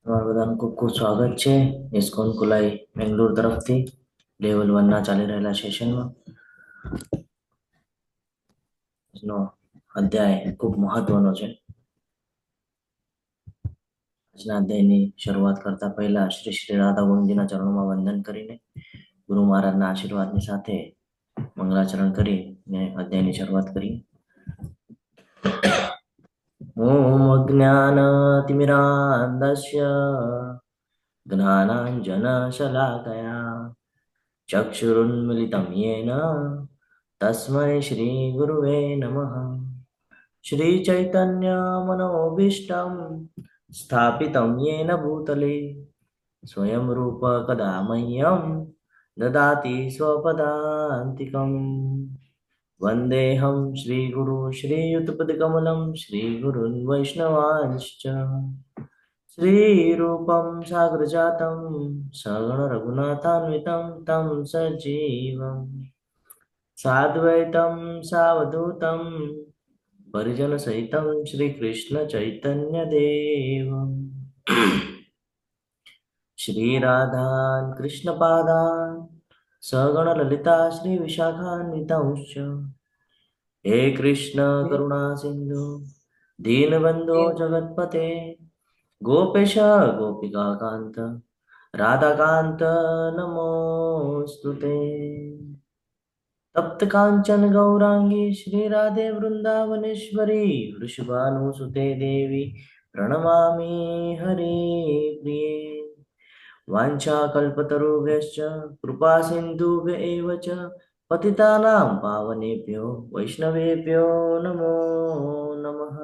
તમારા બધાનું ખૂબ ખૂબ સ્વાગત છે ઇસ્કોન કુલાઈ બેંગ્લોર તરફથી લેવલ 1 ના ચાલી રહેલા સેશનમાં. આજનો અધ્યાય ખૂબ મહત્વનો છે. આજના અધ્યાયની શરૂઆત કરતા પહેલા શ્રી શ્રી રાધા ગોવિંદજીના ચરણોમાં વંદન કરીને ગુરુ મહારાજના આશીર્વાદની સાથે મંગલાચરણ કરીને અધ્યાયની શરૂઆત કરી. ઓમ અજ્ઞાનતિમિરાન્ધસ્ય જ્ઞાનાંજનશલાકયા ચક્ષુરુન્મિલિतं येन तस्मै श्रीगुरुवे नमः. श्रीचैतन्यमनोभीष्टं स्थापितं येन भूतले स्वयं रूप कदा मह्यं ददाति स्वपदान्तिकम्. वन्देऽहं श्रीगुरु श्रीयुतपदकमलं श्रीगुरुन् वैष्णवांश्च श्रीरूपं साग्रजातं सगुणरघुनाथान्वितं तं सजीवं साद्वैतं सावधूतं परिजनसहितं श्रीकृष्णचैतन्यदेवं श्रीराधान् कृष्णपादान् सगणललिता श्रीविशाखान्वितांश्च हे कृष्ण करुणा सिन्धु दीनबन्धो जगत्पते गोपेश गोपिकान्त राधाकान्त नमोऽस्तुते. तप्त कांचन गौरांगी श्री राधे वृंदावनेश्वरी वृषभानुसुते देवी प्रणमामि हरे प्रिये. वाञ्छाकल्पतरुभ्यश्च कृपा सिन्धुभ्य एव च पतितानां पावनेभ्यो वैष्णवेभ्यो नमो नमः.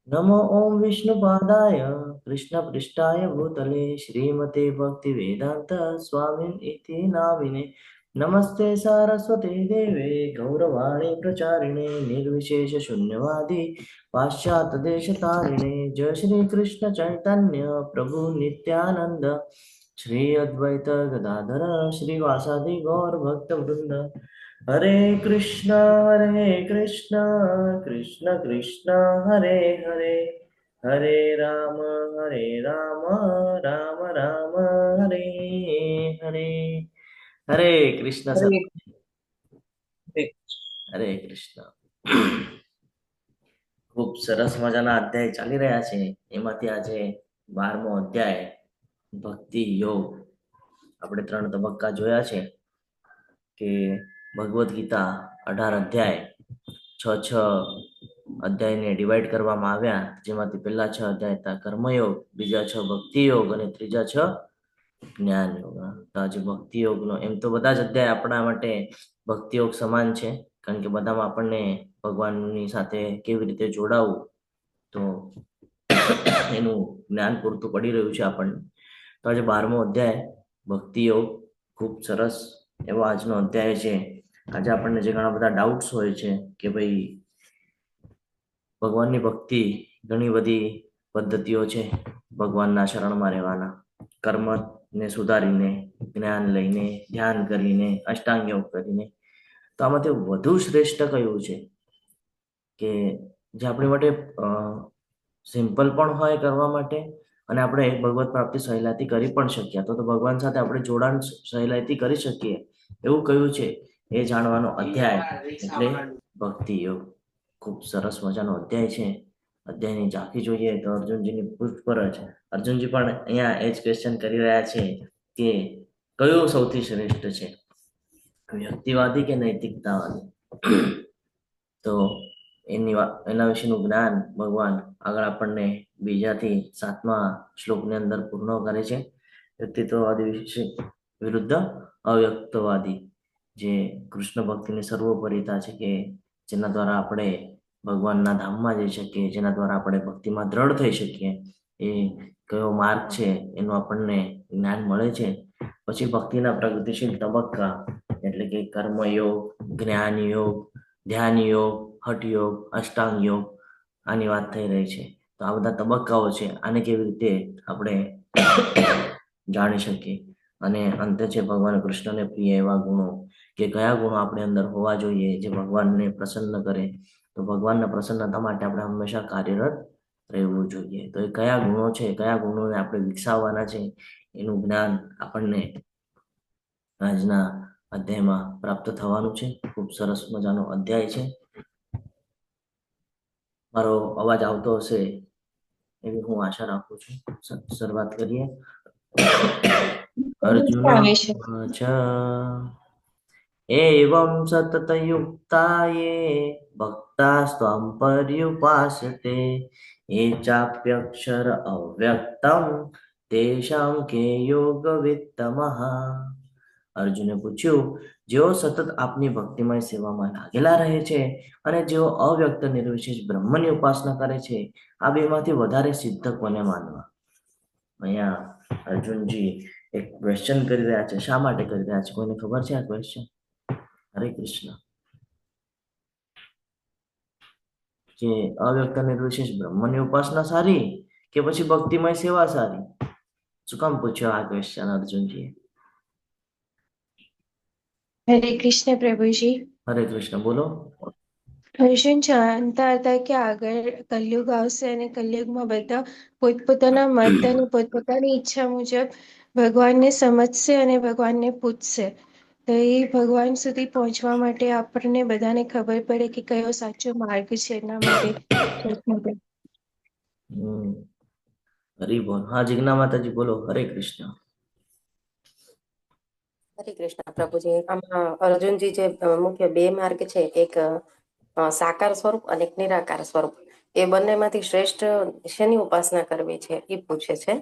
नमो ओं विष्णुपादाय कृष्णपृष्ठाय भूतले श्रीमते भक्तिवेदान्त स्वामिनिति नामिने नमस्ते सारस्वते देवे गौरवाणी प्रचारिणे निर्विशेष शून्यवादी पाश्चात्यदेशतारिणे जय श्री कृष्ण चैतन्य प्रभु नित्यानंद श्री अद्वैत गदाधर श्रीवासादि गौर भक्त वृंद. हरे कृष्ण कृष्ण कृष्ण हरे हरे हरे राम राम राम हरे हरे. हरे कृष्ण सर. હરે હરે. હરે કૃષ્ણ. ખૂબ સરસ મજાના અધ્યાય ચાલી રહ્યા છે. એમાંથી આજે 12મો અધ્યાય ભક્તિ યોગ. આપણે 3 તબક્કા જોયા છે કે ભગવદ્ ગીતા 18 અધ્યાય 6 અધ્યાયને ડિવાઈડ કરવામાં આવ્યા, જેમાંથી પહેલા 6 અધ્યાય હતા કર્મયોગ, બીજા 6 ભક્તિ યોગ અને ત્રીજા 6 જ્ઞાન યોગ. તો આજે ભક્તિ યોગનો, એમ તો બધા જ અધ્યાય આપણા માટે ભક્તિ યોગ સમાન છે, કારણ કે બધામાં આપણને ભગવાનની સાથે કેવી રીતે જોડાવું તો એનું જ્ઞાન પૂરતું પડી રહ્યું છે આપણને. તો આજે 12મો અધ્યાય ભક્તિ યોગ ખૂબ સરસ એવો આજનો અધ્યાય છે. આજે આપણને જે ઘણા બધા ડાઉટ્સ હોય છે કે ભાઈ ભગવાનની ભક્તિ ઘણી બધી પદ્ધતિઓ છે ભગવાનના શરણમાં રહેવાના, કર્મને સુધારીને, જ્ઞાન લઈને, ધ્યાન કરીને, અષ્ટાંગ યોગ કરીને. તો આમાંથી વધુ શ્રેષ્ઠ કયું છે કે જે આપણી માટે સિમ્પલ પણ હોય કરવા માટે અને આપણે ભગવત પ્રાપ્તિ સહેલાઈથી કરી પણ શકીએ, તો ભગવાન સાથે આપણે જોડાણ સહેલાઈથી કરી શકીએ એવું કયું છે એ જાણવાનો અધ્યાય એટલે ભક્તિ યોગ. ખૂબ સરસ મજાનો અધ્યાય છે. અધ્યાયની ઝાંખી જોઈએ તો અર્જુનજીની પૂછપરછ. અર્જુનજી પણ અહીંયા એ જ ક્વેશ્ચન કરી રહ્યા છે કે કયું સૌથી શ્રેષ્ઠ છે, વ્યક્તિવાદી કે નૈતિકતાવાદી? તો એના વિશેનું જ્ઞાન ભગવાન આગળ આપણને બીજાથી 7મા શ્લોકની અંદર પૂર્ણ કરે છે. વ્યક્તિત્વવાદી વિશે વિરુદ્ધ અવ્યક્તવાદી, જે કૃષ્ણ ભક્તિની સર્વોપરિતા છે કે જેના દ્વારા આપણે ભગવાનના ધામમાં જઈ શકીએ, જેના દ્વારા આપણે ભક્તિમાં દ્રઢ થઈ શકીએ, એ કયો માર્ગ છે એનું આપણને જ્ઞાન મળે છે. પછી ભક્તિના પ્રગતિશીલ તબક્કા એટલે કે કર્મયોગ, જ્ઞાન યોગ, ધ્યાન યોગ, હઠ યોગ, અષ્ટાંગ યોગ, આની વાત થઈ રહી છે. તો આ બધા તબક્કાઓ છે, આને કેવી રીતે આપણે જાણી શકીએ. અને અંતે છે ભગવાન કૃષ્ણને પ્રિય એવા ગુણો, કે કયા ગુણો આપણે અંદર હોવા જોઈએ જે ભગવાનને પ્રસન્ન કરે. તો ભગવાનના પ્રસન્નતા માટે આપણે હંમેશા કાર્યરત રહેવું જોઈએ. તો એ કયા ગુણો છે, કયા ગુણોને આપણે વિકસાવવાના છે, એનું જ્ઞાન આપણને આજના અધ્યાયમાં પ્રાપ્ત થવાનું છે. ખૂબ સરસ મજાનો અધ્યાય છે. મારો અવાજ આવતો હશે એવી હું આશા રાખું છું. શરૂઆત કરીએ. અર્જુન આવે છે. एवं सततयुक्ता ये भक्तास्त्वां पर्युपासते ये चाप्यक्षर अव्यक्तं तेषां के योगवित्तमः. અર્જુને પૂછ્યું, જેઓ સતત આપની ભક્તિમય સેવામાં લાગેલા રહે છે અને જેઓ અવ્યક્ત નિર્વિશેષ બ્રહ્મની ઉપાસના કરે છે, આ બેમાંથી વધારે સિદ્ધ કોને માનવા? અહીંયા અર્જુનજી એક ક્વેશ્ચન કરી રહ્યા છે. શા માટે કરી રહ્યા છે? કોઈને ખબર છે આ ક્વેશ્ચન? હરે કૃષ્ણ. કે અવ્યક્ત નિર્વિશેષ બ્રહ્મની ઉપાસના સારી કે પછી ભક્તિમય સેવા સારી? શું કામ પૂછ્યો આ ક્વેશ્ચન અર્જુનજીએ? હરે કૃષ્ણ પ્રભુજી. હરે કૃષ્ણ, બોલો. અર્જુન જાણતા હતા કે આગળ કલયુગ આવશે અને કલયુગમાં બધા પોતપોતાના મત અને પોતપોતાની ઈચ્છા મુજબ ભગવાનને સમજશે અને ભગવાનને પૂછશે. તો એ ભગવાન સુધી પહોંચવા માટે આપણને બધાને ખબર પડે કે કયો સાચો માર્ગ છે. એના માટે હરી બોલ. હા, જિજ્ઞા માતાજી બોલો. હરે કૃષ્ણ. હરે કૃષ્ણ પ્રભુજી. આમાં અર્જુનજી જે મુખ્ય બે માર્ગ છે, એક સાકાર સ્વરૂપ અને એક નિરાકાર સ્વરૂપ, એ બંનેમાંથી શ્રેષ્ઠ શેની ઉપાસના કરવી છે એ પૂછે છે.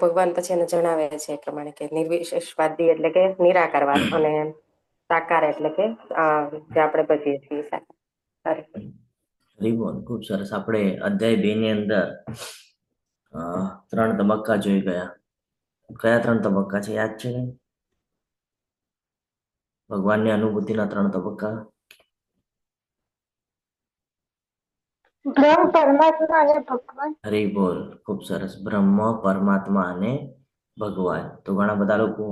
ભગવાન પછી એને જણાવે છે એ પ્રમાણે કે નિર્વિશેષવાદી એટલે કે નિરાકારવાદ અને સાકાર એટલે કે જે આપણે બચીએ છીએ સાકાર. હરી બોલ. ખૂબ સરસ. આપણે અધ્યાય 2 ની અંદર 3 તબક્કા જોઈ ગયા. કયા 3 તબક્કા છે, યાદ છે? ભગવાનની અનુભૂતિના 3 તબક્કા. બ્રહ્મ, પરમાત્મા અને ભગવાન. હરી બોલ. ખૂબ સરસ. બ્રહ્મ, પરમાત્મા અને ભગવાન. તો ઘણા બધા લોકો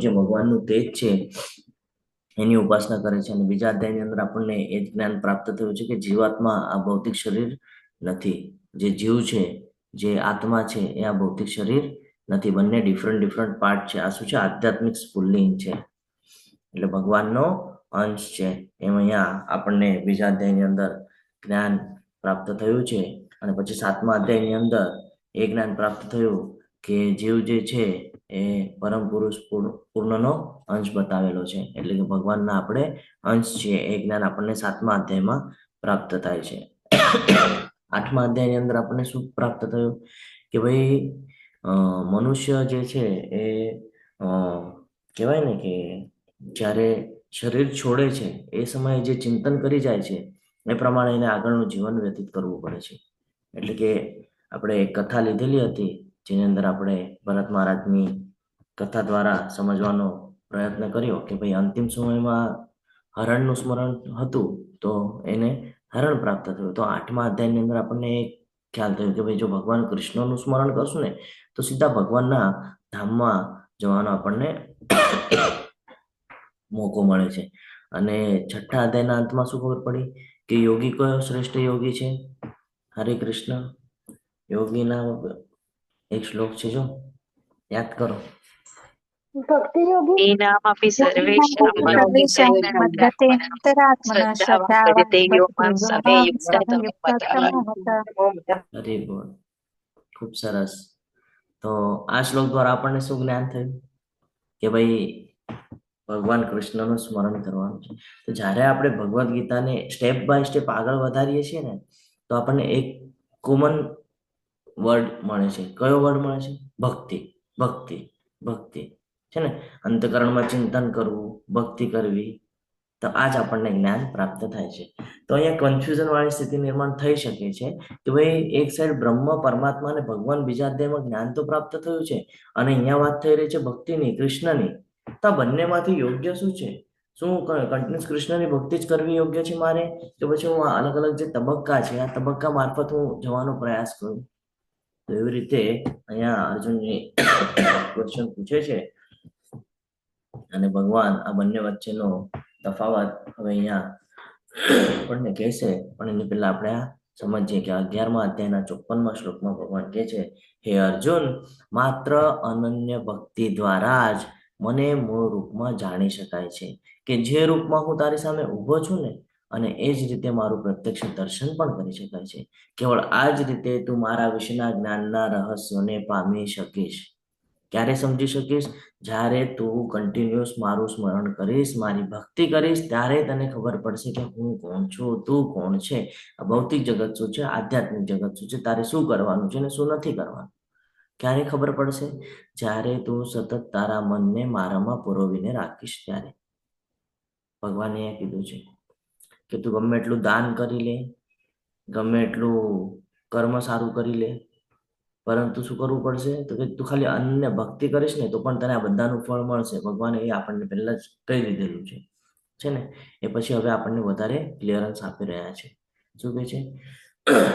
જે ભગવાનનું તેજ છે એની ઉપાસના કરે છે અને બીજા અધ્યાયની અંદર આપણને એ જ્ઞાન પ્રાપ્ત થયું છે કે જીવાત્મા આ ભૌતિક શરીર નથી. જે જીવ છે, જે આત્મા છે, એ આ ભૌતિક શરીર નથી. બંને ડિફરન્ટ પાર્ટ છે. આ શું છે? આધ્યાત્મિક સ્ફુલ્લિંગ છે, એટલે ભગવાનનો અંશ છે. એમ અહીંયા આપણને બીજા અધ્યાયની અંદર જ્ઞાન પ્રાપ્ત થયું છે. અને પછી 7મા અધ્યાયની અંદર એ જ્ઞાન પ્રાપ્ત થયું કે જીવ જે છે એ પરમ પુરુષ પૂર્ણનો અંશ બતાવેલો છે, એટલે કે ભગવાનના આપણે અંશ છીએ. એ જ્ઞાન આપણને 7મા અધ્યાયમાં પ્રાપ્ત થાય છે. 8મા અધ્યાયની અંદર આપણને શું પ્રાપ્ત થયું કે ભાઈ મનુષ્ય જે છે એ કહેવાય ને કે જ્યારે શરીર છોડે છે એ સમયે જે ચિંતન કરી જાય છે એ પ્રમાણે એને આગળનું જીવન વ્યતીત કરવું પડે છે. એટલે કે આપણે એક કથા લીધેલી હતી જેની અંદર આપણે ભરત મહારાજની કથા દ્વારા સમજવાનો પ્રયત્ન કર્યો કે ભાઈ અંતિમ સમયમાં હરણનું સ્મરણ હતું તો એને હરણ પ્રાપ્ત થયું. તો 8મા અધ્યાયની અંદર આપણને એક ખ્યાલ થયો કે ભાઈ જો ભગવાન કૃષ્ણનું સ્મરણ કરશું ને તો સીધા ભગવાનના ધામમાં જવાનો આપણને મોકો મળે છે. અને 6ઠ્ઠા અધ્યાયના અંતમાં શું ખબર પડી કે યોગી કયો શ્રેષ્ઠ યોગી છે? હરે કૃષ્ણ. યોગીના એક શ્લોક છે, જો યાદ કરો. ભક્તિ યોગી નામપि સર્વેષાં અંતરાત્મના શ્રદ્ધાવાન તેયો માં સમે હરે બોલ. ખૂબ સરસ. તો આ શ્લોક દ્વારા આપણને શું જ્ઞાન થયું કે ભાઈ ભગવાન કૃષ્ણનું સ્મરણ કરવાનું છે. તો જ્યારે આપણે ભગવદ્ ગીતાને સ્ટેપ બાય સ્ટેપ આગળ વધારીએ છીએ ને તો આપણને એક કોમન વર્ડ મળે છે. કયો વર્ડ મળે છે? ભક્તિ. ભક્તિ ભક્તિ છે ને. અંતકરણમાં ચિંતન કરવું, ભક્તિ કરવી, તો આ જ આપણને જ્ઞાન પ્રાપ્ત થાય છે. તો અહીંયા કન્ફ્યુઝન વાળી સ્થિતિ નિર્માણ થઈ શકે છે કે ભાઈ એક સાઈડ બ્રહ્મ, પરમાત્મા અને ભગવાન બીજા અધ્યાયમાં જ્ઞાન તો પ્રાપ્ત થયું છે અને અહીંયા વાત થઈ રહી છે ભક્તિની, કૃષ્ણની. તો આ બંનેમાંથી યોગ્ય શું છે? શું કન્ટિન્યુઅસ કૃષ્ણની ભક્તિ જ કરવી યોગ્ય છે મારે, કે પછી હું અલગ અલગ જે તબક્કા છે આ તબક્કા મારફત હું જવાનો પ્રયાસ કરું? તો એવી રીતે અહીંયા અર્જુનજી ક્વેશ્ચન પૂછે છે અને ભગવાન આ બંને વચ્ચેનો તફાવત હવે અહીંયા આપણને કહેશે, પણ એની પહેલા આપણે આ સમજીએ કે 11મા અધ્યાયના 54મા શ્લોકમાં ભગવાન કહે છે, હે અર્જુન, માત્ર અનન્ય ભક્તિ દ્વારા જ મને મૂળ રૂપમાં જાણી શકાય છે, કે જે રૂપમાં હું તારી સામે ઊભો છું ને, અને એ જ રીતે મારું પ્રત્યક્ષ દર્શન પણ કરી શકાય છે. કેવળ આ જ રીતે તું મારા વિશેના જ્ઞાનના રહસ્યોને પામી શકીશ. ક્યારે સમજી શકીશ? જ્યારે તું કન્ટિન્યુઅસ મારું સ્મરણ કરીશ, મારી ભક્તિ કરીશ, ત્યારે તને ખબર પડશે કે હું કોણ છું, તું કોણ છે, આ ભૌતિક જગત શું છે, આધ્યાત્મિક જગત શું છે, તારે શું કરવાનું છે ને શું નથી કરવાનું. ક્યારે ખબર પડશે? જ્યારે તું સતત તારા મનને મારામાં પરોવીને રાખીશ ત્યારે. ભગવાને એ કીધું છે કે તું ગમે એટલું દાન કરી લે, ગમે એટલું કર્મ સારું કરી લે, પરંતુ શું કરવું પડશે? તો કે તું ખાલી અન્ય ભક્તિ કરીશ ને તો પણ તને આ બધાનું ફળ મળશે. ભગવાને એ આપણને પહેલા જ કહી દીધેલું છે ને. એ પછી હવે આપણને વધારે ક્લિયરન્સ આપી રહ્યા છે. શું કહે છે?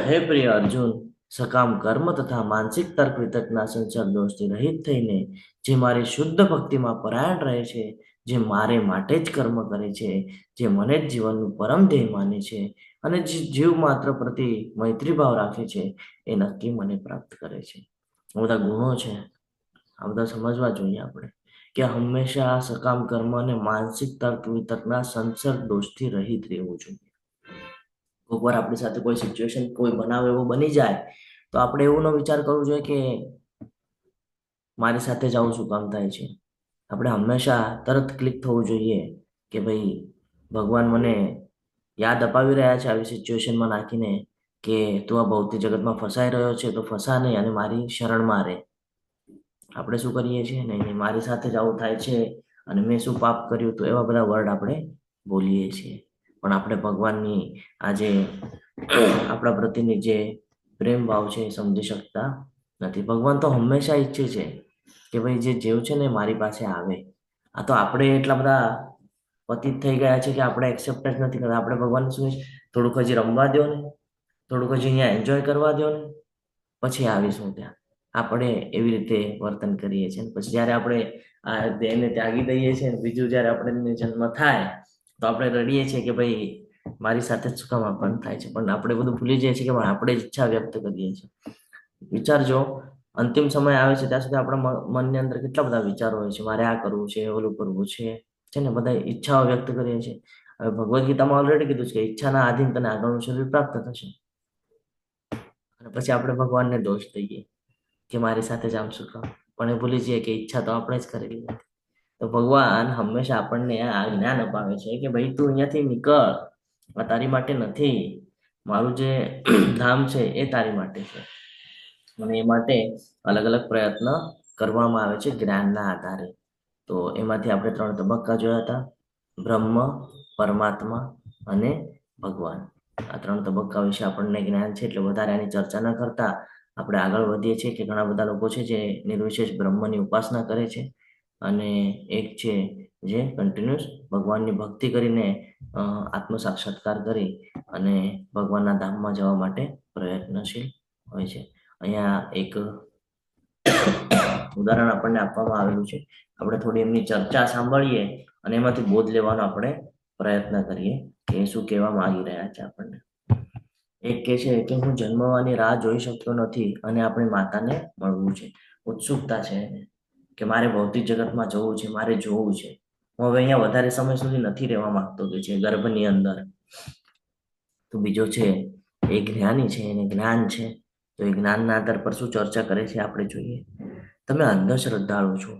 હે પ્રિય અર્જુન, સકામ કર્મ તથા માનસિક તર્ક વિતર્કના સંસાર દોષથી રહિત થઈને જે મારી શુદ્ધ ભક્તિમાં પરાયણ રહે છે, જે મારે માટે જ કર્મ કરે છે, જે મને જ જીવનનું પરમ ધ્યેય માને છે, અને જે જીવ માત્ર પ્રતિ મૈત્રી ભાવ રાખે છે, એ નક્કી મને પ્રાપ્ત કરે છે. આ બધા ગુણો છે, આ બધા સમજવા જોઈએ આપણે, કે હંમેશા સકામ કર્મ અને માનસિક તર્ક વિતર્કના સંસર્ગ દોષથી રહિત રહેવું જોઈએ. કોઈક વાર આપણી સાથે કોઈ સિચ્યુએશન, કોઈ બનાવ એવો બની જાય તો આપણે એવું ન વિચાર કરવો જોઈએ કે મારી સાથે જ આવું શું કામ થાય છે. આપણે હંમેશા તરત ક્લિક થવું જોઈએ કે ભાઈ ભગવાન મને યાદ અપાવી રહ્યા છે આવી સિચ્યુએશનમાં નાખીને કે તું આ ભૌતિક જગતમાં ફસાઈ રહ્યો છે, તો ફસા નહીં અને મારી શરણમાં રહે. આપણે શું કરીએ છીએ? નહીં, મારી સાથે જ આવું થાય છે અને મેં શું પાપ કર્યું, તો એવા બધા વર્ડ આપણે બોલીએ છીએ. પણ આપણે ભગવાનની આજે આપણા પ્રત્યેની જે પ્રેમ ભાવ છે એ સમજી શકતા નથી. ભગવાન તો હંમેશા ઈચ્છે છે કે ભાઈ જે જીવ છે ને મારી પાસે આવે. આ તો આપણે એટલા બધા પતિત થઈ ગયા છે કે આપણે એક્સેપ્ટ જ નથી કરતા. આપણે ભગવાન શું છે, થોડુંક હજી રમવા દો ને, થોડુંક હજી અહીંયા એન્જોય કરવા દો ને, પછી આવીશું ત્યાં. આપણે એવી રીતે વર્તન કરીએ છીએ. પછી જ્યારે આપણે આ દેહને ત્યાગી દઈએ છીએ, બીજું જ્યારે આપણને જન્મ થાય તો આપણે રડીએ છીએ કે ભાઈ મારી સાથે જ શું કામ આપણ થાય છે. પણ આપણે બધું ભૂલી જઈએ છીએ કે આપણે જ ઈચ્છા વ્યક્ત કરીએ છીએ. વિચારજો, અંતિમ સમય આવે છે ત્યાં સુધી આપણા મનની અંદર કેટલા બધા વિચારો હોય છે, મારે આ કરવું છે, ઓલું કરવું છે ને, બધા ઈચ્છાઓ વ્યક્ત કરીએ છીએ. હવે ભગવદ્ ગીતામાં ઓલરેડી કીધું છે કે ઈચ્છાના આધીન તને આગળનું શરીર પ્રાપ્ત થશે. અને પછી આપણે ભગવાનને દોષ દઈએ કે મારી સાથે જ આમ શું કામ. પણ એ ભૂલી જઈએ કે ઈચ્છા તો આપણે જ કરેલી નથી. તો ભગવાન હંમેશા આપણને આ જ્ઞાન અપાવે છે કે ભાઈ તું અહીંયાથી નીકળ, આ તારી માટે નથી. મારું જે ધામ છે એ તારી માટે છે. અને એ માટે અલગ અલગ પ્રયત્ન કરવામાં આવે છે જ્ઞાનના આધારે. તો એમાંથી આપણે 3 તબક્કા જોયા હતા: બ્રહ્મ, પરમાત્મા અને ભગવાન. આ 3 તબક્કા વિશે આપણને જ્ઞાન છે, એટલે વધારે આની ચર્ચા ન કરતા આપણે આગળ વધીએ છીએ કે ઘણા બધા લોકો છે જે નિર્વિશેષ બ્રહ્મની ઉપાસના કરે છે, અને એક છે જે કન્ટિન્યુઅસ ભગવાનની ભક્તિ કરીને આત્મ સાક્ષાત્કાર કરી અને ભગવાનના ધામમાં જવા માટે પ્રયત્નશીલ હોય છે. અહીંયા એક ઉદાહરણ આપણને આપવામાં આવેલું છે. આપણે થોડી એમની ચર્ચા સાંભળીએ અને એમાંથી બોધ લેવાનો આપણે પ્રયત્ન કરીએ કે શું કહેવા માંગી રહ્યા છે આપણને. એક કહે છે કે હું જન્મવાની રાહ જોઈ શકતો નથી અને આપણી માતાને મળવું છે. ઉત્સુકતા છે કે મારે ભૌતિક જગતમાં જવું છે, મારે જોવું છે. હું હવે અહીંયા વધારે સમય સુધી નથી રહેવા માંગતો કે છે ગર્ભની અંદર. તો બીજો છે એ જ્ઞાની છે, એને જ્ઞાન છે. તો એ જ્ઞાનના આધાર પર શું ચર્ચા કરે છે આપણે જોઈએ. તમે અંધશ્રદ્ધાળુ છો,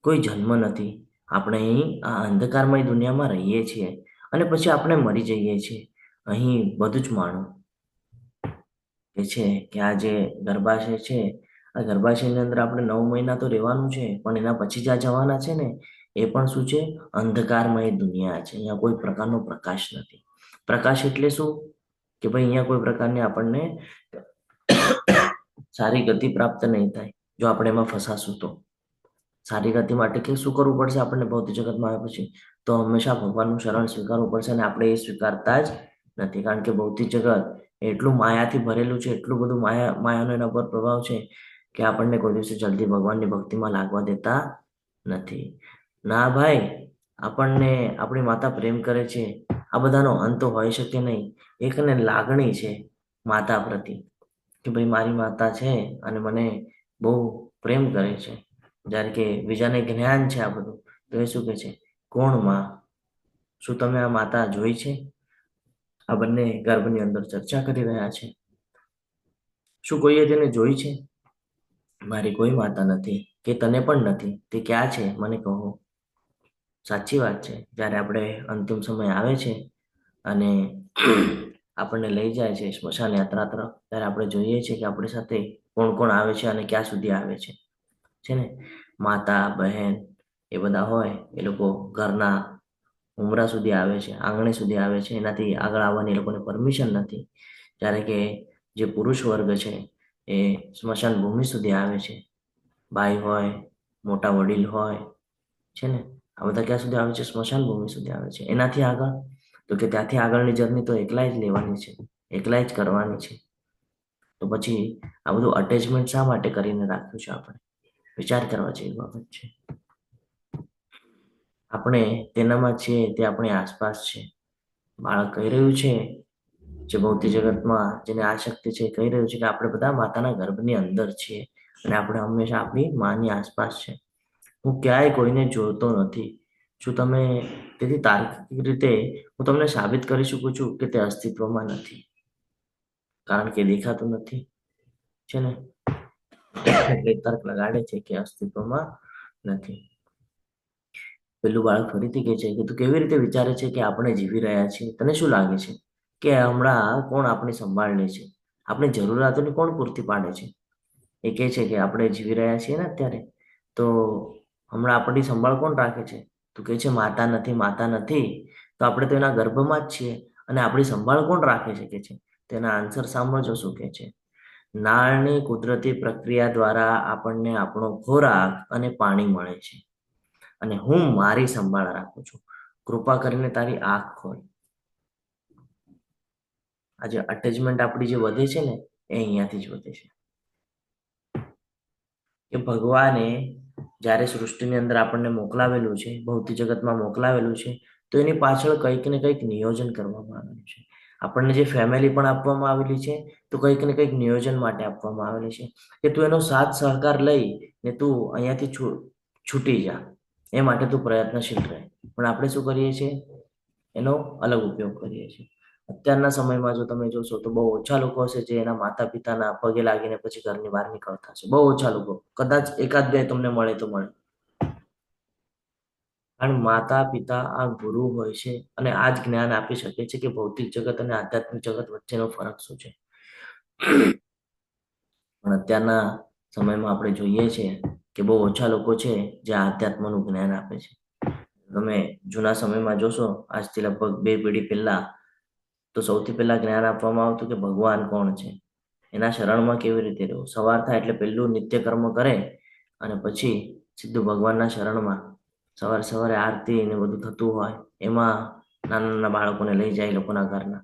કોઈ જન્મ નથી. આપણે અહીં આ અંધકારમય દુનિયામાં રહીએ છીએ અને પછી આપણે મરી જઈએ છીએ. અહીં બધું જ માણો કે છે કે આ જે ગર્ભાશય છે, આ ગર્ભાશયની અંદર આપણે 9 મહિના તો રહેવાનું છે, પણ એના પછી જ્યાં જવાના છે ને એ પણ શું છે? અંધકારમય દુનિયા છે. અહીંયા કોઈ પ્રકારનો પ્રકાશ નથી. પ્રકાશ એટલે શું? કે ભાઈ અહીંયા કોઈ પ્રકારની આપણને સારી ગતિ પ્રાપ્ત નહીં થાય જો આપણે એમાં ફસાશું તો. સારી ગતિ માટે કે શું કરવું પડશે આપણને ભૌતિક જગતમાં આવ્યા પછી? તો હંમેશા ભગવાનનું શરણ સ્વીકારવું પડશે, અને આપણે એ સ્વીકારતા જ નથી. કારણ કે ભૌતિક જગત એટલું માયાથી ભરેલું છે, એટલું બધું માયાનો એના પર પ્રભાવ છે કે આપણને કોઈ દિવસે જલ્દી ભગવાનની ભક્તિમાં લાગવા દેતા નથી. ના ભાઈ, આપણને આપણી માતા પ્રેમ કરે છે, આ બધાનો અંત હોઈ શકે નહીં. એકને લાગણી છે માતા પ્રતિ કે ભાઈ મારી માતા છે અને મને બહુ પ્રેમ કરે છે. જ્યારે કે બીજાને જ્ઞાન છે આ બધું, તો એ શું કહે છે, કોણ માં? શું તમે આ માતા જોઈ છે? આ બંને ગર્ભની અંદર ચર્ચા કરી રહ્યા છે. શું કોઈએ તેને જોઈ છે? મારી કોઈ માતા નથી, કે તને પણ નથી. તે ક્યાં છે મને કહો. સાચી વાત છે. જ્યારે આપણે અંતિમ સમય આવે છે અને આપણને લઈ જાય છે સ્મશાન યાત્રા તરફ, ત્યારે આપણે જોઈએ છીએ કે આપણી સાથે કોણ કોણ આવે છે અને ક્યાં સુધી આવે છે ને. માતા, બહેન એ બધા હોય, એ લોકો ઘરના ઉમરા સુધી આવે છે, આંગણે સુધી આવે છે. એનાથી આગળ આવવાની એ લોકોને પરમિશન નથી. જ્યારે કે જે પુરુષ વર્ગ છે એ સ્મશાન ભૂમિ સુધી આવે છે. ભાઈ હોય, મોટા વડીલ હોય, છે ને, આ બધા ક્યાં સુધી આવે છે? સ્મશાન ભૂમિ સુધી આવે છે. એનાથી આગળ, તો કે ત્યાંથી આગળની જર્ની તો એકલા જ લેવાની છે, એકલા જ કરવાની છે. તો પછી આ બધું અટેચમેન્ટ શા માટે કરીને રાખ્યું છે? આપણે વિચાર કરવા જેવી બાબત છે. આપણે તેનામાં છીએ, તે આપણી આસપાસ છે. બાળક કહી રહ્યું છે, જે ભૌતિક જગતમાં જેને આ શક્તિ છે, કહી રહ્યું છે કે આપણે બધા માતાના ગર્ભની અંદર છીએ અને આપણે હંમેશા આપણી માની આસપાસ છે. હું ક્યાંય કોઈને જોતો નથી. શું તમે, તેથી તાર્કિક રીતે હું તમને સાબિત કરી શકું છું કે તે અસ્તિત્વમાં નથી, કારણ કે દેખાતું નથી, છે ને. એટલે તર્ક લગાડે છે કે અસ્તિત્વમાં નથી. પેલું બાળક ફરીથી કહે છે કે તું કેવી રીતે વિચારે છે કે આપણે જીવી રહ્યા છીએ? તને શું લાગે છે કે હમણાં કોણ આપણી સંભાળ લે છે? આપણી જરૂરિયાતોની કોણ પૂર્તિ પાડે છે? એ કહે છે કે આપણે જીવી રહ્યા છીએ ને અત્યારે, તો હમણાં આપણી સંભાળ કોણ રાખે છે? તું કહે છે માતા નથી, માતા નથી. તો આપણે તો એના ગર્ભમાં જ છીએ અને આપણી સંભાળ કોણ રાખે છે? કે છે તેના આન્સર સાંભળજો શું કહે છે. નાળની કુદરતી પ્રક્રિયા દ્વારા આપણને આપણો ખોરાક અને પાણી મળે છે અને હું મારી સંભાળ રાખું છું. કૃપા કરીને તારી આંખ ખોલ. આ જે અટેચમેન્ટ આપણી જે વધે છે ને, એ અહીંયાથી જ વધે છે. કે ભગવાને જ્યારે સૃષ્ટિની અંદર આપણને મોકલાવેલું છે, ભૌતિક જગતમાં મોકલાવેલું છે, તો એની પાછળ કંઈક ને કંઈક નિયોજન કરવામાં આવેલું છે. આપણને જે ફેમિલી પણ આપવામાં આવેલી છે, તો કંઈક ને કંઈક નિયોજન માટે આપવામાં આવેલી છે કે તું એનો સાથ સહકાર લઈ ને તું અહીંયાથી છૂટી જા, એ માટે તું પ્રયત્નશીલ રહે. પણ આપણે શું કરીએ છીએ? એનો અલગ ઉપયોગ કરીએ છીએ. અત્યારના સમયમાં જો તમે જોશો તો બહુ ઓછા લોકો હશે જે એના માતા પિતાના પગે લાગીને પછી ઘરની બહાર નીકળતા હશે. બહુ ઓછા લોકો, કદાચ એકાદ બે તમને મળે તો મળે. કારણ માતા પિતા આ ગુરુ હોય છે અને આ જ જ્ઞાન આપી શકે છે કે ભૌતિક જગત અને આધ્યાત્મિક જગત વચ્ચેનો ફરક શું છે. પણ અત્યારના સમયમાં આપણે જોઈએ છીએ કે બહુ ઓછા લોકો છે જે આધ્યાત્મનું જ્ઞાન આપે છે. તમે જૂના સમયમાં જોશો, આજથી લગભગ 2 પેઢી પહેલા, તો સૌથી પહેલા જ્ઞાન આપવામાં આવતું કે ભગવાન કોણ છે, એના શરણમાં કેવી રીતે રહેવું. સવાર થાય એટલે પહેલું નિત્યકર્મ કરે અને પછી સીધું ભગવાનના શરણમાં. સવારે સવારે આરતી ને બધું થતું હોય, એમાં નાના નાના બાળકોને લઈ જાય લોકોના ઘરના.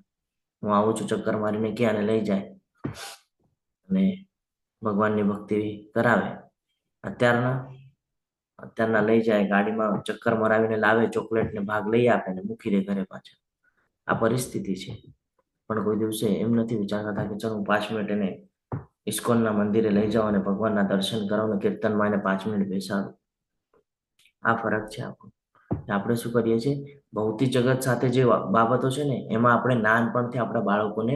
હું આવું છું ચક્કર મારીને કે અને લઈ જાય અને ભગવાનની ભક્તિ કરાવે. અત્યારના લઈ જાય ગાડીમાં, ચક્કર મરાવીને લાવે, ચોકલેટ ને ભાગ લઈ આપે ને મૂકી દે ઘરે પાછા. આ પરિસ્થિતિ છે. પણ કોઈ દિવસે એમ નથી વિચારતા કે ચલો હું 5 મિનિટ એને ઇસ્કોનના મંદિરે લઈ જાઉં અને ભગવાનના દર્શન કરાવું ને કીર્તનમાં એને 5 મિનિટ બેસાડું. આ ફરક છે આપણો. આપણે શું કરીએ છીએ? ભૌતિક જગત સાથે જે બાબતો છે ને, એમાં આપણે નાનપણથી આપણા બાળકોને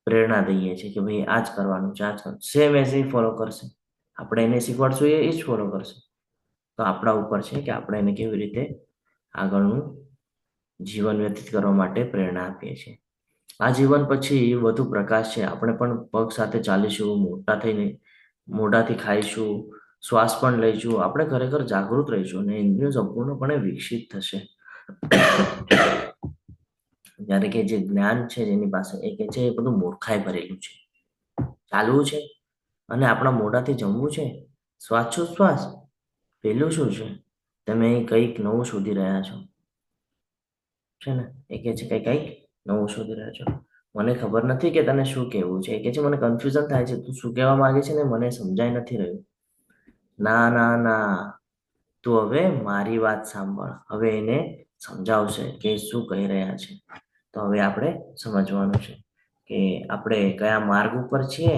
પ્રેરણા દઈએ છીએ કે ભાઈ આ જ કરવાનું છે, આ જ કરવાનું. સેમ એઝ એ ફોલો કરશે. આપણે એને શીખવાડશું એ જ ફોલો કરશે. તો આપણા ઉપર છે કે આપણે એને કેવી રીતે આગળનું જીવન વ્યતીત કરવા માટે પ્રેરણા આપીએ છીએ. આ જીવન પછી વધુ પ્રકાશ છે. આપણે પણ પગ સાથે ચાલીશું, મોટા થઈને મોઢાથી ખાઈશું, શ્વાસ પણ લઈશું. આપણે ખરેખર જાગૃત રહીશું અને ઇન્દ્રિયો સંપૂર્ણપણે વિકસિત થશે. જ્યારે કે જે જ્ઞાન છે જેની પાસે, એ કે છે એ બધું મૂર્ખાઈ ભરેલું છે. ચાલવું છે અને આપણા મોઢાથી જમવું છે, શ્વાસોચ્છ્વાસ. પેલું શું છે? તમે કંઈક નવું શોધી રહ્યા છો, છે ને. એ કે છે કંઈક નવું શોધી રહ્યા છો. મને ખબર નથી કે તને શું કહેવું છે. એ કે છે મને કન્ફ્યુઝન થાય છે, તું શું કહેવા માંગે છે ને મને સમજાઈ નથી રહ્યું. ના ના ના, તું હવે મારી વાત સાંભળ. હવે એને સમજાવશે કે શું કહી રહ્યા છે. તો હવે આપણે સમજવાનું છે કે આપણે કયા માર્ગ ઉપર છીએ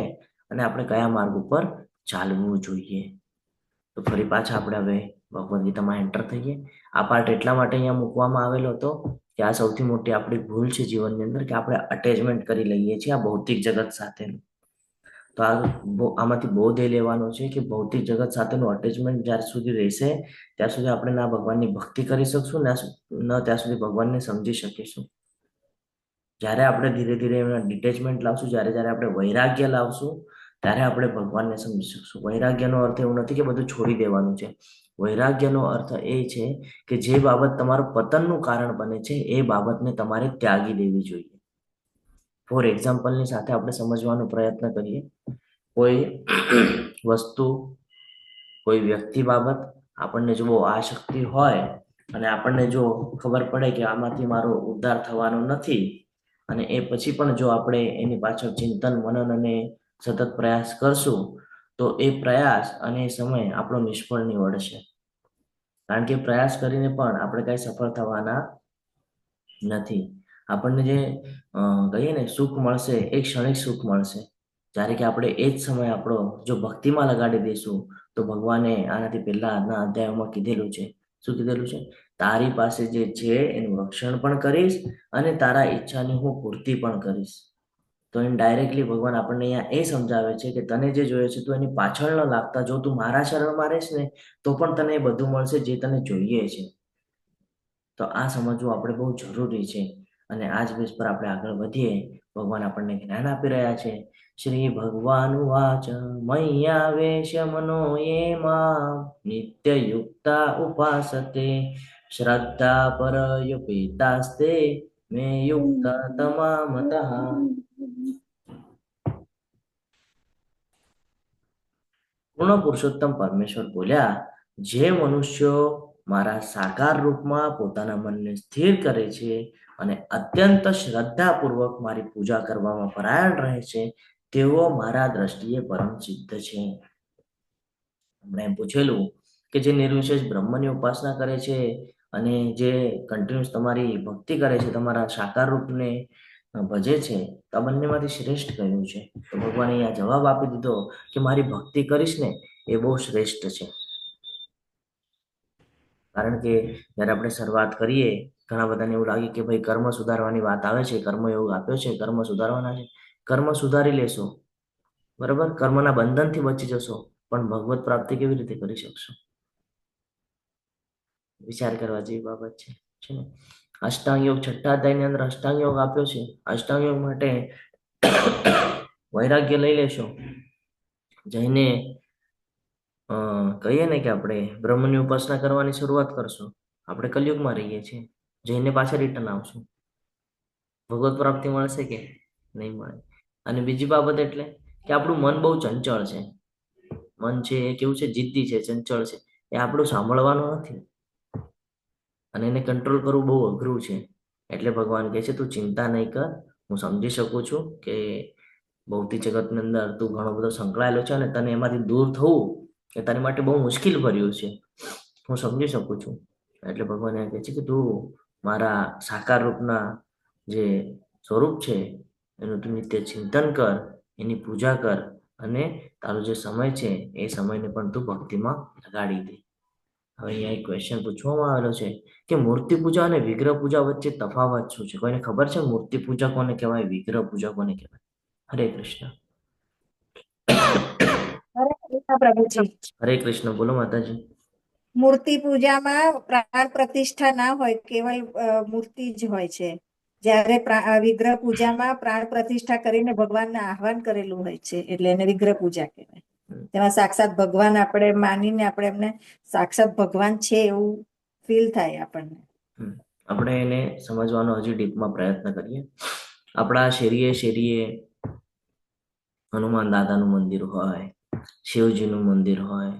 અને આપણે કયા માર્ગ ઉપર ચાલવું જોઈએ. તો ફરી પાછા આપણે હવે ભગવદ્ ગીતામાં એન્ટર થઈએ. આ પાર્ટ એટલા માટે અહીંયા મૂકવામાં આવેલો હતો કે આ સૌથી મોટી આપણી ભૂલ છે જીવનની અંદર, કે આપણે અટેચમેન્ટ કરી લઈએ છીએ આ ભૌતિક જગત સાથેનું. તો આમાંથી બોધ એ લેવાનો છે કે ભૌતિક જગત સાથેનું અટેચમેન્ટ જ્યાર સુધી રહેશે ત્યાં સુધી આપણે ના ભગવાનની ભક્તિ કરી શકશું ન ત્યાં સુધી ભગવાનને સમજી શકીશું. જ્યારે આપણે ધીરે ધીરે એમાં ડિટેચમેન્ટ લાવશું, જ્યારે આપણે વૈરાગ્ય લાવશું, ત્યારે આપણે ભગવાનને સમજી શકશું. વૈરાગ્યનો અર્થ એવું નથી કે બધું છોડી દેવાનું છે. વૈરાગ્યનો અર્થ એ છે કે જે બાબત તમારું પતનનું કારણ બને છે એ બાબતને તમારે ત્યાગી દેવી જોઈએ. ફોર એક્ઝામ્પલની સાથે આપણે સમજવાનો પ્રયત્ન કરીએ. કોઈ વસ્તુ, કોઈ વ્યક્તિ બાબત આપણને જો બહુ આસક્તિ હોય અને આપણને જો ખબર પડે કે આમાંથી મારો ઉદ્ધાર થવાનો નથી, અને એ પછી પણ જો આપણે એની પાછળ ચિંતન, મનન અને સતત પ્રયાસ કરશું તો એ પ્રયાસ અને એ સમય આપણો નિષ્ફળ નીવડશે. કારણ કે પ્રયાસ કરીને પણ આપણે કઈ સફળ થવાના નથી. આપણને જે કહીએ ને સુખ મળશે એ ક્ષણિક સુખ મળશે. જ્યારે કે આપણે એ જ સમય આપણો જો ભક્તિમાં લગાડી દઈશું તો ભગવાને આનાથી પહેલા આજના અધ્યાયોમાં કીધેલું છે. શું કીધેલું છે? તારી પાસે જે છે એનું રક્ષણ પણ કરીશ અને તારા ઈચ્છાની હું પૂર્તિ પણ કરીશ. તો એમ ડાયરેક્ટલી ભગવાન આપણને અહીંયા એ સમજાવે છે કે તને જે જોઈએ છે તું એની પાછળ ન લાગતા, જો તું મારા શરણમાં રહીશ ને તો પણ તને એ બધું મળશે જે તને જોઈએ છે. તો આ સમજવું આપણે બહુ જરૂરી છે અને આ જ બેઝ પર આપણે આગળ વધીએ. ભગવાન આપણને જ્ઞાન આપી રહ્યા છે. શ્રી ભગવાન વાચ મય્યાવેશ મનો યે મામ નિત્ય યુક્તા ઉપાસતે શ્રદ્ધા પરયુપેતાસ્તે મે યુક્તા તમામતઃ. પૂર્ણ પુરુષોત્તમ પરમેશ્વર બોલ્યા, જે મનુષ્યો મારા સાકાર રૂપમાં પોતાના મનને સ્થિર કરે છે અને અત્યંત શ્રદ્ધાપૂર્વક મારી પૂજા કરવામાં પરાયણ રહે છે તેઓ મારા દ્રષ્ટિએ પરમ સિદ્ધ છે. હમણાં એમ પૂછેલું કે જે નિર્વિશેષ બ્રહ્મની ઉપાસના કરે છે અને જે કન્ટિન્યુઅસ તમારી ભક્તિ કરે છે, તમારા સાકાર રૂપને ભજે છે, તો આ બંનેમાંથી શ્રેષ્ઠ કયું છે? તો ભગવાને અહીંયા જવાબ આપી દીધો કે મારી ભક્તિ કરીશ ને એ બહુ શ્રેષ્ઠ છે. કારણ કે જ્યારે આપણે શરૂઆત કરીએ ઘણા બધાને એવું લાગે કે ભાઈ કર્મ સુધારવાની વાત આવે છે, કર્મ એવું આપ્યો છે, કર્મ સુધારવાના છે. કર્મ સુધારી લેશો, બરાબર, કર્મના બંધનથી બચી જશો, પણ ભગવત પ્રાપ્તિ કેવી રીતે કરી શકશો? વિચાર કરવા જેવી બાબત છે ને. અષ્ટાંગ યોગ 6થા અધ્યાયની અંદર અષ્ટાંગ યોગ આપ્યો છે. અષ્ટાંગ યોગ માટે વૈરાગ્ય લઈ લેશો, જઈને કહીએ ને કે આપણે બ્રહ્મની ઉપાસના કરવાની શરૂઆત કરશો. આપણે કલયુગમાં રહીએ છીએ, જઈને પાછા રિટર્ન આવશું. ભગવત પ્રાપ્તિ મળશે કે નહીં મળે? અને બીજી બાબત એટલે કે આપણું મન બહુ ચંચળ છે. મન છે એ કેવું છે? જિદ્દી છે, ચંચળ છે. એ આપણું સાંભળવાનું નથી અને એને કંટ્રોલ કરવું બહુ અઘરું છે. એટલે ભગવાન કહે છે તું ચિંતા નહીં કર, હું સમજી શકું છું કે ભૌતિક જગતની અંદર તું ઘણો બધો સંકળાયેલો છે અને તને એમાંથી દૂર થવું એ તારી માટે બહુ મુશ્કેલ ભર્યું છે, હું સમજી શકું છું. એટલે ભગવાન એમ કહે છે કે તું મારા સાકાર રૂપના જે સ્વરૂપ છે એનું તું નિત્ય ચિંતન કર, એની પૂજા કર અને તારો જે સમય છે એ સમયને પણ તું ભક્તિમાં લગાડી દે. હવે અહીંયા એક ક્વેશ્ચન પૂછવામાં આવેલો છે કે મૂર્તિ પૂજા અને વિગ્રહ પૂજા વચ્ચે તફાવત શું છે? કોઈને ખબર છે મૂર્તિ પૂજા કોને કહેવાય, વિગ્રહ પૂજા કોને કહેવાય? હરે કૃષ્ણ. પ્રભુજી, હરે કૃષ્ણ. બોલો માતાજી. મૂર્તિ પૂજામાં પ્રાણ પ્રતિષ્ઠા ના હોય, કેવલ મૂર્તિ જ હોય છે. જ્યારે વિગ્રહ પૂજામાં પ્રાણ પ્રતિષ્ઠા કરીને ભગવાનને આહવાન કરેલું હોય છે, એટલે એને વિગ્રહ પૂજા કહેવાય. તેમાં સાક્ષાત ભગવાન આપણે માનીને આપણે એમને સાક્ષાત ભગવાન છે એવું ફીલ થાય આપણને. આપણે એને સમજવાનો હજી ડીપમાં પ્રયત્ન કરીએ. આપણા શેરીએ હનુમાન દાદાનું મંદિર હોય, શિવજીનું મંદિર હોય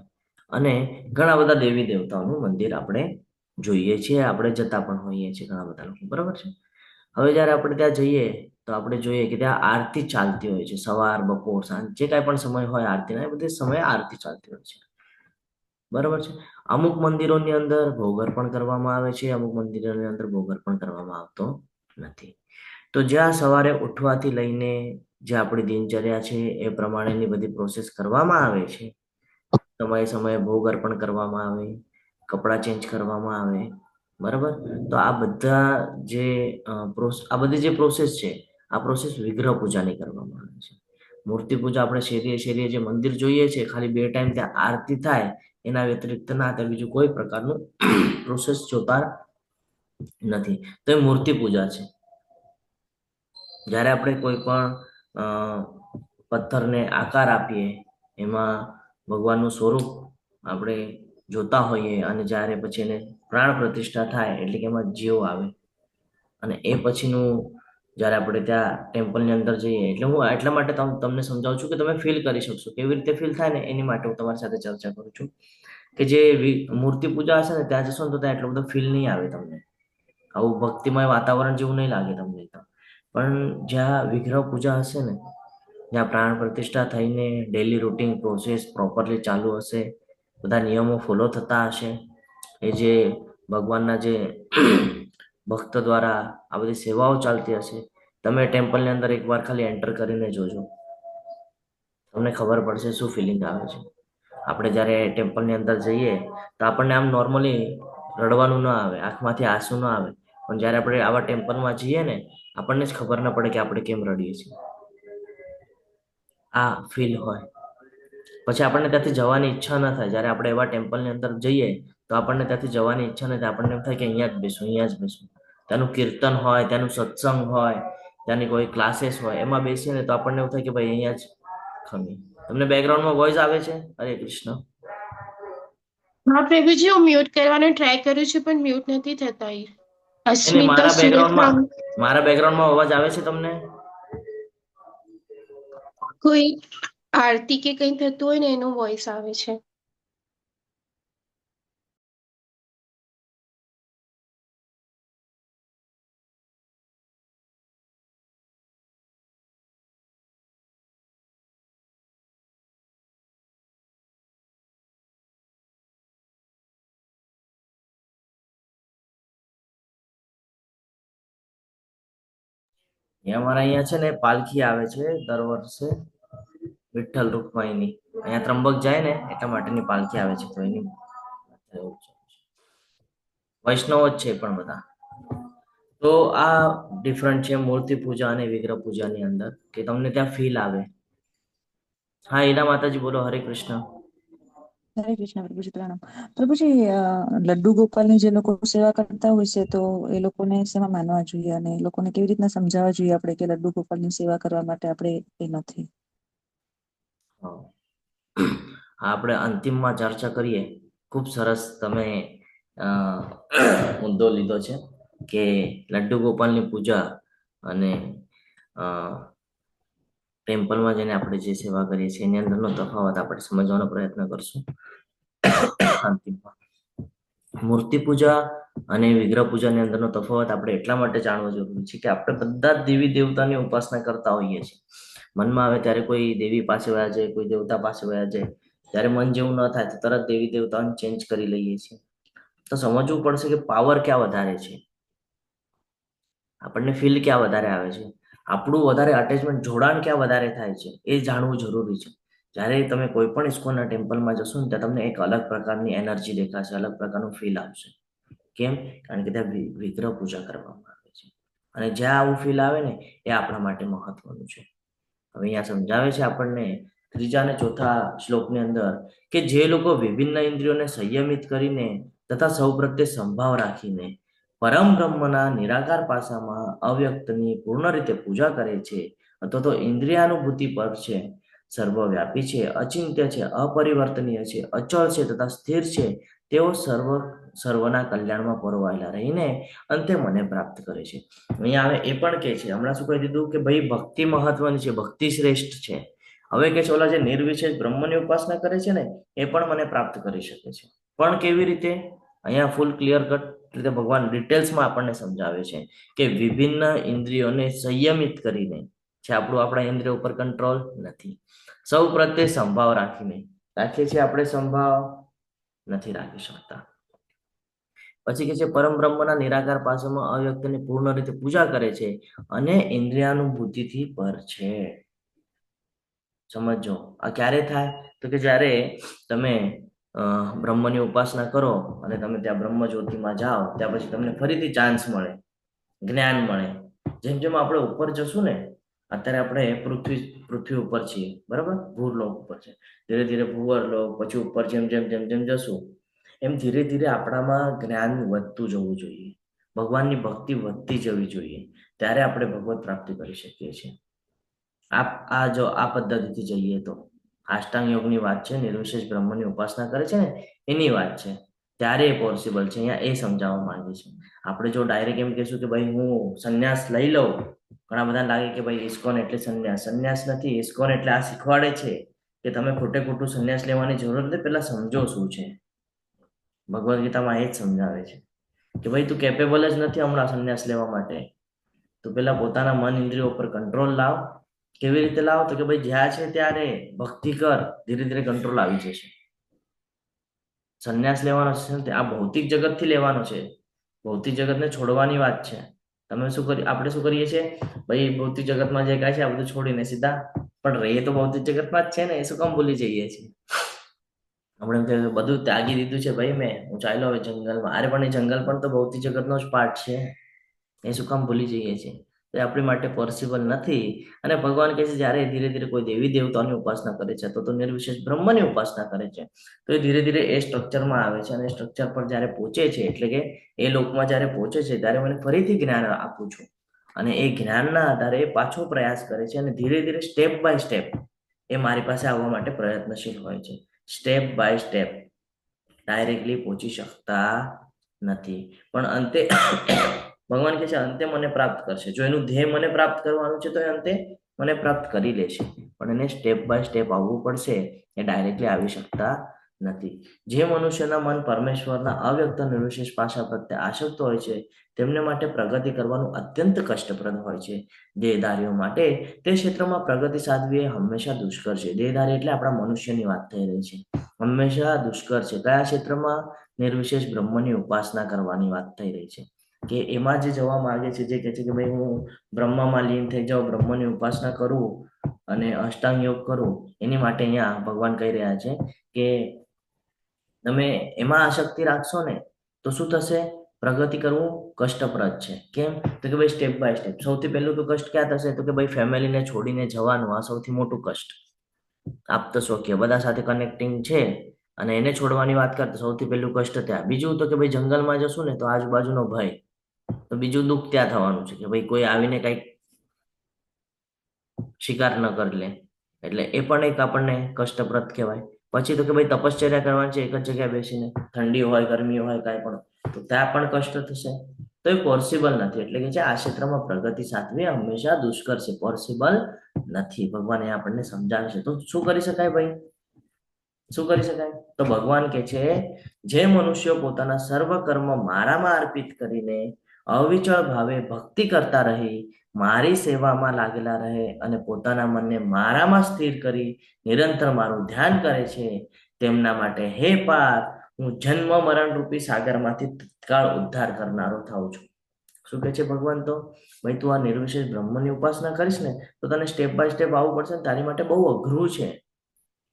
અને ઘણા બધા દેવી દેવતાઓનું મંદિર આપણે જોઈએ છીએ, આપણે જતા પણ હોઈએ છીએ ઘણા બધા લોકો, બરાબર છે. હવે જ્યારે આપણે ત્યાં જઈએ તો આપણે જોઈએ કે ત્યાં આરતી ચાલતી હોય છે. સવાર, બપોર, સાંજ, જે કાંઈ પણ સમય હોય આરતીના, એ બધી સમયે આરતી ચાલતી હોય છે, બરાબર છે. અમુક મંદિરોની અંદર ભોગ અર્પણ કરવામાં આવે છે, અમુક મંદિરોની અંદર ભોગ અર્પણ કરવામાં આવતો નથી. તો જ્યાં સવારે ઉઠવાથી લઈને જે આપણી દિનચર્યા છે એ પ્રમાણેની બધી પ્રોસેસ કરવામાં આવે છે, સમયે સમયે ભોગ અર્પણ કરવામાં આવે, કપડાં ચેન્જ કરવામાં આવે, બરાબર. તો આ બધા જે આ બધી જે પ્રોસેસ છે, આ પ્રોસેસ વિગ્રહ પૂજાની કરવામાં આવે છે. મૂર્તિ પૂજા આપણે શેરીએ શેરીએ જે મંદિર જોઈએ છે, ખાલી 2 ટાઈમ ત્યાં આરતી થાય, એના વ્યતિરિક્ત ના થાય બીજું કોઈ પ્રકારનું પ્રોસેસ જોતા નથી. તો એ મૂર્તિ પૂજા છે. જ્યારે આપણે કોઈ પણ પથ્થરને આકાર આપીએ, એમાં ભગવાનનું સ્વરૂપ આપણે જોતા હોઈએ અને જ્યારે પછી એને પ્રાણ પ્રતિષ્ઠા થાય એટલે કે એમાં જીવ આવે અને એ પછીનું જ્યારે આપણે ત્યાં ટેમ્પલની અંદર જઈએ, એટલે હું એટલા માટે તમને સમજાવું છું કે તમે ફીલ કરી શકશો. કેવી રીતે ફીલ થાય ને એની માટે હું તમારી સાથે ચર્ચા કરું છું કે જે મૂર્તિ પૂજા હશે ને ત્યાં જશો ને તો ત્યાં એટલો બધો ફીલ નહીં આવે તમને, આવું ભક્તિમય વાતાવરણ જેવું નહીં લાગે તમને. પણ જ્યાં વિગ્રહ પૂજા હશે ને, જ્યાં પ્રાણ પ્રતિષ્ઠા થઈને ડેલી રૂટીન પ્રોસેસ પ્રોપરલી ચાલુ હશે, બધા નિયમો ફોલો થતા હશે, એ જે ભગવાનના જે ભક્ત દ્વારા આ બધી સેવાઓ ચાલતી હશે, તમે ટેમ્પલની અંદર એકવાર ખાલી એન્ટર કરીને જોજો, તમને ખબર પડશે શું ફિલિંગ આવે છે. આપણે જ્યારે ટેમ્પલની અંદર જઈએ તો આપણને આમ નોર્મલી રડવાનું ના આવે, આંખમાંથી આંસુ ના આવે, પણ જ્યારે આપણે આવા ટેમ્પલમાં જઈએ ને આપણને જ ખબર ના પડે કે આપણે કેમ રડીએ છીએ. આ ફીલ હોય પછી આપણને ત્યાંથી જવાની ઈચ્છા ના થાય. જ્યારે આપણે એવા ટેમ્પલની અંદર જઈએ તો આપણને ત્યાંથી જવાની ઈચ્છા નથી, આપણને એમ થાય કે અહીંયા જ બેસું, અહીંયા જ બેસું. ત્યાંનું કીર્તન હોય, ત્યાંનું સત્સંગ હોય, ત્યાંની કોઈ ક્લાસીસ હોય, એમાં બેસીએ ને તો આપણને એવું થાય કે ભાઈ અહીંયા જ ખમી. તમને બેકગ્રાઉન્ડમાં વોઇસ આવે છે? હરે કૃષ્ણ. હા પ્રભુજી, હું મ્યુટ કરવાનો ટ્રાય કરું છું પણ મ્યુટ નથી થતા. એને અસ્મિતા સુલેખા, મારા બેકગ્રાઉન્ડમાં અવાજ આવે છે તમને? કોઈ આરતી કે કંઈ થતું હોય ને એનો વોઇસ આવે છે. અમારા અહીંયા છે ને પાલખી આવે છે દર વર્ષે, વિઠ્ઠલ રૂકમાઈની. અહીંયા ત્રંબક જાય ને એટલા માટેની પાલખી આવે છે. તો એની વૈષ્ણવ જ છે પણ બધા. તો આ ડિફરન્ટ છે મૂર્તિ પૂજા અને વિગ્રહ પૂજાની અંદર, કે તમને ત્યાં ફીલ આવે. હા ઈલા માતાજી બોલો. હરે કૃષ્ણ. હરે કૃષ્ણ પ્રભુજી, પ્રણામ. પ્રભુજી, લડ્ડુ ગોપાલની જે લોકો સેવા કરતા હોય છે તો એ લોકોને શેમાં માનવા જોઈએ અને એ લોકોને કેવી રીતના સમજાવવા જોઈએ આપણે કે લડ્ડુ ગોપાલની સેવા કરવા માટે આપણે એ નથી? આપણે અંતિમમાં ચર્ચા કરીએ. ખૂબ સરસ તમે મુદ્દો લીધો છે કે લડ્ડુ ગોપાલની પૂજા અને ટેમ્પલમાં જઈને આપણે જે સેવા કરીએ છીએ એની અંદરનો તફાવત આપણે સમજવાનો પ્રયત્ન કરશું. અંતિમમાં મૂર્તિ પૂજા અને વિગ્રહ પૂજાની અંદરનો તફાવત આપણે એટલા માટે જાણવો જરૂરી છે કે આપણે બધા જ દેવી દેવતાની ઉપાસના કરતા હોઈએ છીએ. મનમાં આવે ત્યારે કોઈ દેવી પાસે વયા જાય, કોઈ દેવતા પાસે વયા જાય. જ્યારે મન જેવું ન થાય તો તરત દેવી દેવતાઓને ચેન્જ કરી લઈએ છીએ. તો સમજવું પડશે કે પાવર ક્યાં વધારે છે, આપણને ફીલ ક્યાં વધારે આવે છે, આપણું વધારે અટેચમેન્ટ, જોડાણ ક્યાં વધારે થાય છે, એ જાણવું જરૂરી છે. જ્યારે તમે કોઈ પણ ઇસ્કોનના ટેમ્પલમાં જશો ને ત્યાં તમને એક અલગ પ્રકારની એનર્જી દેખાશે, અલગ પ્રકારનું ફીલ આવશે. કેમ? કારણ કે ત્યાં વિગ્રહ પૂજા કરવામાં આવે છે અને જ્યાં આવું ફીલ આવે ને એ આપણા માટે મહત્વનું છે. હવે અહીંયા સમજાવે છે આપણને 3 અને 4 શ્લોકની અંદર કે જે લોકો વિભિન્ન ઇન્દ્રિયોને સંયમિત કરીને તથા સૌ પ્રત્યે સંભાવ રાખીને પરમ બ્રહ્મના નિરાકાર પાસામાં અવ્યક્તની પૂર્ણ રીતે પૂજા કરે છે અથવા તો ઇન્દ્રિયાનુભૂતિ પર છે, સર્વવ્યાપી છે, અચિંત્ય છે, અપરિવર્તનીય છે, અચળ છે તથા સ્થિર છે, તેઓ સર્વના કલ્યાણમાં પરોવાયેલા રહીને અંતે મને પ્રાપ્ત કરે છે. અહીંયા આવે એ પણ કે છે, હમણાં શું કહી દીધું કે ભાઈ ભક્તિ મહત્વની છે, ભક્તિ શ્રેષ્ઠ છે. હવે કે છે ઓલા જે નિર્વિશેષ બ્રહ્મની ઉપાસના કરે છે ને એ પણ મને પ્રાપ્ત કરી શકે છે. પણ કેવી રીતે? અહીંયા ફૂલ ક્લિયર કટ રીતે ભગવાન ડિટેલ્સમાં આપણને સમજાવે છે કે વિભિન્ન ઇન્દ્રિયોને સંયમિત કરીને છે. આપણા ઇન્દ્રિયો ઉપર કંટ્રોલ નથી. સૌ પ્રત્યે સંભાવ રાખીને, રાખીએ છીએ આપણે સંભાવ, નથી રાખી શકતા. પછી કે છે પરમ બ્રહ્મના નિરાકાર પાસમાં અવ્યક્તની પૂર્ણ રીતે પૂજા કરે છે અને ઇન્દ્રિયાનુભૂતિથી પર છે. સમજો આ ક્યારે થાય તો કે જ્યારે તમે બ્રહ્મની ઉપાસના કરો અને તમે ત્યાં બ્રહ્મ જ્યોતિમાં જાઓ ત્યાં પછી તમને ફરીથી ચાન્સ મળે, જ્ઞાન મળે. જેમ જેમ આપણે ઉપર જશું ને, અત્યારે આપણે પૃથ્વી ઉપર છીએ, બરાબર, ભૂરલોક ઉપર છે, ધીરે ધીરે ભૂવરલોક, પછી ઉપર જેમ જેમ જેમ જેમ જશું એમ ધીરે ધીરે આપણામાં જ્ઞાન વધતું જવું જોઈએ, ભગવાનની ભક્તિ વધતી જવી જોઈએ, ત્યારે આપણે ભગવત પ્રાપ્તિ કરી શકીએ છીએ. આ પદ્ધતિથી જઈએ તો અષ્ટાંગ યોગની વાત છે, નિર્વિશેષ બ્રહ્મની ઉપાસના કરે છે ને એની વાત છે, ત્યારે એ પોસિબલ છે. અહીંયા એ સમજાવવા માંગે છે. આપણે જો ડાયરેક્ટ એમ કહેશું કે ભાઈ હું સંન્યાસ લઈ લઉં, ઘણા બધા લાગે કે ભાઈ ઇસ્કોન એટલે સંન્યાસ નથી. ઇસ્કોન એટલે આ શીખવાડે છે કે તમે ખોટે ખોટું સંન્યાસ લેવાની જરૂર નથી, પેલા સમજો શું છે. ભગવદ્ ગીતામાં એ જ સમજાવે છે કે ભાઈ તું કેપેબલ જ નથી હમણાં સંન્યાસ લેવા માટે, તું પેલા પોતાના મન ઇન્દ્રિયો ઉપર કંટ્રોલ લાવ. કેવી રીતે લાવ તો કે ભાઈ જ્યાં છે ત્યારે ભક્તિ કર, ધીરે ધીરે કંટ્રોલ આવી જશે. સંન્યાસ લેવાનો છે આ ભૌતિક જગતથી લેવાનો છે, ભૌતિક જગતને છોડવાની વાત છે. આપણે શું કરીએ છીએ ભાઈ, ભૌતિક જગતમાં જે કાંઈ છે આ બધું છોડીને સીધા, પણ રહી તો ભૌતિક જગતમાં જ છે ને, એ શું કામ ભૂલી જઈએ છીએ. આપણે બધું ત્યાગી દીધું છે ભાઈ મેં, હું ચાલ્યો હવે જંગલમાં. અરે પણ એ જંગલ પણ તો ભૌતિક જગતનો જ પાર્ટ છે, એ શું કામ ભૂલી જઈએ છીએ. એ આપણી માટે પોસિબલ નથી. અને ભગવાન કહે છે જ્યારે ધીરે ધીરે કોઈ દેવી દેવતાની ઉપાસના કરે છે તો નિર્વિશેષ બ્રહ્મની ઉપાસના કરે છે તો એ ધીરે ધીરે એ સ્ટ્રક્ચરમાં આવે છે, અને સ્ટ્રક્ચર પર જ્યારે પહોંચે છે, એટલે કે એ લોકમાં જ્યારે પહોંચે છે ત્યારે મને ફરીથી જ્ઞાન આપું છું, અને એ જ્ઞાનના આધારે એ પાછો પ્રયાસ કરે છે, અને ધીરે ધીરે સ્ટેપ બાય સ્ટેપ એ મારી પાસે આવવા માટે પ્રયત્નશીલ હોય છે. સ્ટેપ બાય સ્ટેપ, ડાયરેક્ટલી પહોંચી શકતા નથી, પણ અંતે ભગવાન કહે છે અંતે મને પ્રાપ્ત કરશે. જો એનું ધ્યેય મને પ્રાપ્ત કરવાનું છે તો એ અંતે મને પ્રાપ્ત કરી લેશે, પણ એને સ્ટેપ બાય સ્ટેપ આવવું પડશે, એ ડાયરેક્ટલી આવી શકતા નથી. જે મનુષ્યના મન પરમેશ્વરના અવ્યક્ત નિર્વિશેષ પાસા પ્રત્યે આસક્ત હોય છે તેમને માટે પ્રગતિ કરવાનું અત્યંત કષ્ટપ્રદ હોય છે. દેહધારીઓ માટે તે ક્ષેત્રમાં પ્રગતિ સાધવી એ હંમેશા દુષ્કર છે. દેહધારી એટલે આપણા મનુષ્યની વાત થઈ રહી છે, હંમેશા દુષ્કર છે. કયા ક્ષેત્રમાં? નિર્વિશેષ બ્રહ્મની ઉપાસના કરવાની વાત થઈ રહી છે, કે એમાં જે જવા માંગે છે, જે કહે છે કે ભાઈ હું બ્રહ્મમાં લીન થઈ જાઉં, બ્રહ્મની ઉપાસના કરું અને અષ્ટાંગ યોગ કરું, એની માટે અહીંયા ભગવાન કહી રહ્યા છે કે તમે એમાં આસક્તિ રાખશો ને તો શું થશે? પ્રગતિ કરવું કષ્ટપ્રદ છે. કેમ? તો કે ભાઈ સ્ટેપ બાય સ્ટેપ. સૌથી પહેલું તો કષ્ટ ક્યાં થશે? તો કે ભાઈ ફેમિલીને છોડીને જવાનું, આ સૌથી મોટું કષ્ટ. આપતો શોખ્ય બધા સાથે કનેક્ટિંગ છે અને એને છોડવાની વાત કરતા સૌથી પહેલું કષ્ટ ત્યાં. બીજું તો કે ભાઈ જંગલમાં જશું ને તો આજુબાજુનો ભય, તો બીજું દુઃખ ત્યાં થવાનું છે કે ભાઈ કોઈ આવીને કંઈક શિકાર ન કરી લે, એટલે એ પણ એક આપણને કષ્ટપ્રદ કહેવાય. પછી તો કે ભાઈ તપશ્ચર્યા કરવાની છે એક જ જગ્યાએ બેસીને, ઠંડી હોય ગરમી હોય કાંઈ પણ, તો ત્યાં પણ કષ્ટ થશે, તો એ પોસિબલ નથી. એટલે કે આ ક્ષેત્રમાં પ્રગતિ સાધવી હંમેશા દુષ્કર છે, પોસિબલ નથી. ભગવાન એ આપણને સમજાવે છે. તો શું કરી શકાય ભાઈ? શું કરી શકાય? તો ભગવાન કે છે જે મનુષ્યો પોતાના સર્વ કર્મ મારામાં અર્પિત કરીને અવિચળ ભાવે ભક્તિ કરતા રહી મારી સેવામાં લાગેલા રહે અને પોતાના મનને મારામાં સ્થિર કરી નિરંતર મારું ધ્યાન કરે છે, તેમના માટે હે પાર્થ, હું જન્મ મરણ રૂપી સાગરમાંથી તત્કાળ ઉદ્ધાર કરનારો થાઉં છું. શું કહે છે ભગવાન? તો ભાઈ તું આ નિર્વિશેષ બ્રહ્મની ઉપાસના કરીશ ને તો તને સ્ટેપ બાય સ્ટેપ આવવું પડશે ને, તારી માટે બહુ અઘરું છે,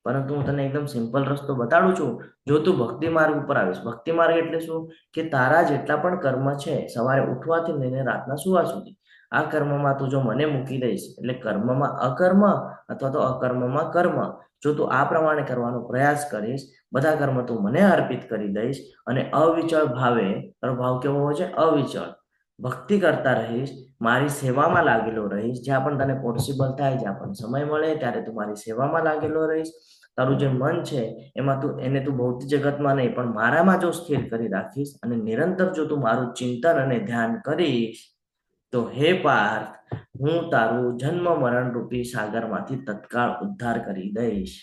પરંતુ હું તને એકદમ સિમ્પલ રસ્તો બતાડું છું. જો તું ભક્તિ માર્ગ ઉપર આવીશ. ભક્તિ માર્ગ એટલે શું? કે તારા જેટલા પણ કર્મ છે, સવારે ઉઠવાથી લઈને રાતના સુવા સુધી, આ કર્મમાં તું જો મને મૂકી દઈશ, એટલે કર્મમાં અકર્મ અથવા તો અકર્મમાં કર્મ, જો તું આ પ્રમાણે કરવાનો પ્રયાસ કરીશ, બધા કર્મ તું મને અર્પિત કરી દઈશ અને અવિચળ ભાવે, તારો ભાવ કેવો હોય છે? અવિચળ ભક્તિ કરતા રહીશ, મારી સેવામાં લાગેલો રહીશ, જ્યાં પણ તને પોસિબલ થાય, જ્યાં પણ સમય મળે ત્યારે તું મારી સેવામાં લાગેલો રહીશ. તારું જે મન છે એમાં એને તું ભૌતિક જગતમાં નહીં પણ મારામાં જો સ્થિર કરી રાખીશ અને નિરંતર જો તું મારું ચિંતન અને ધ્યાન કરીશ, તો હે પાર્થ, હું તારું જન્મ મરણ રૂપી સાગરમાંથી તત્કાળ ઉદ્ધાર કરી દઈશ.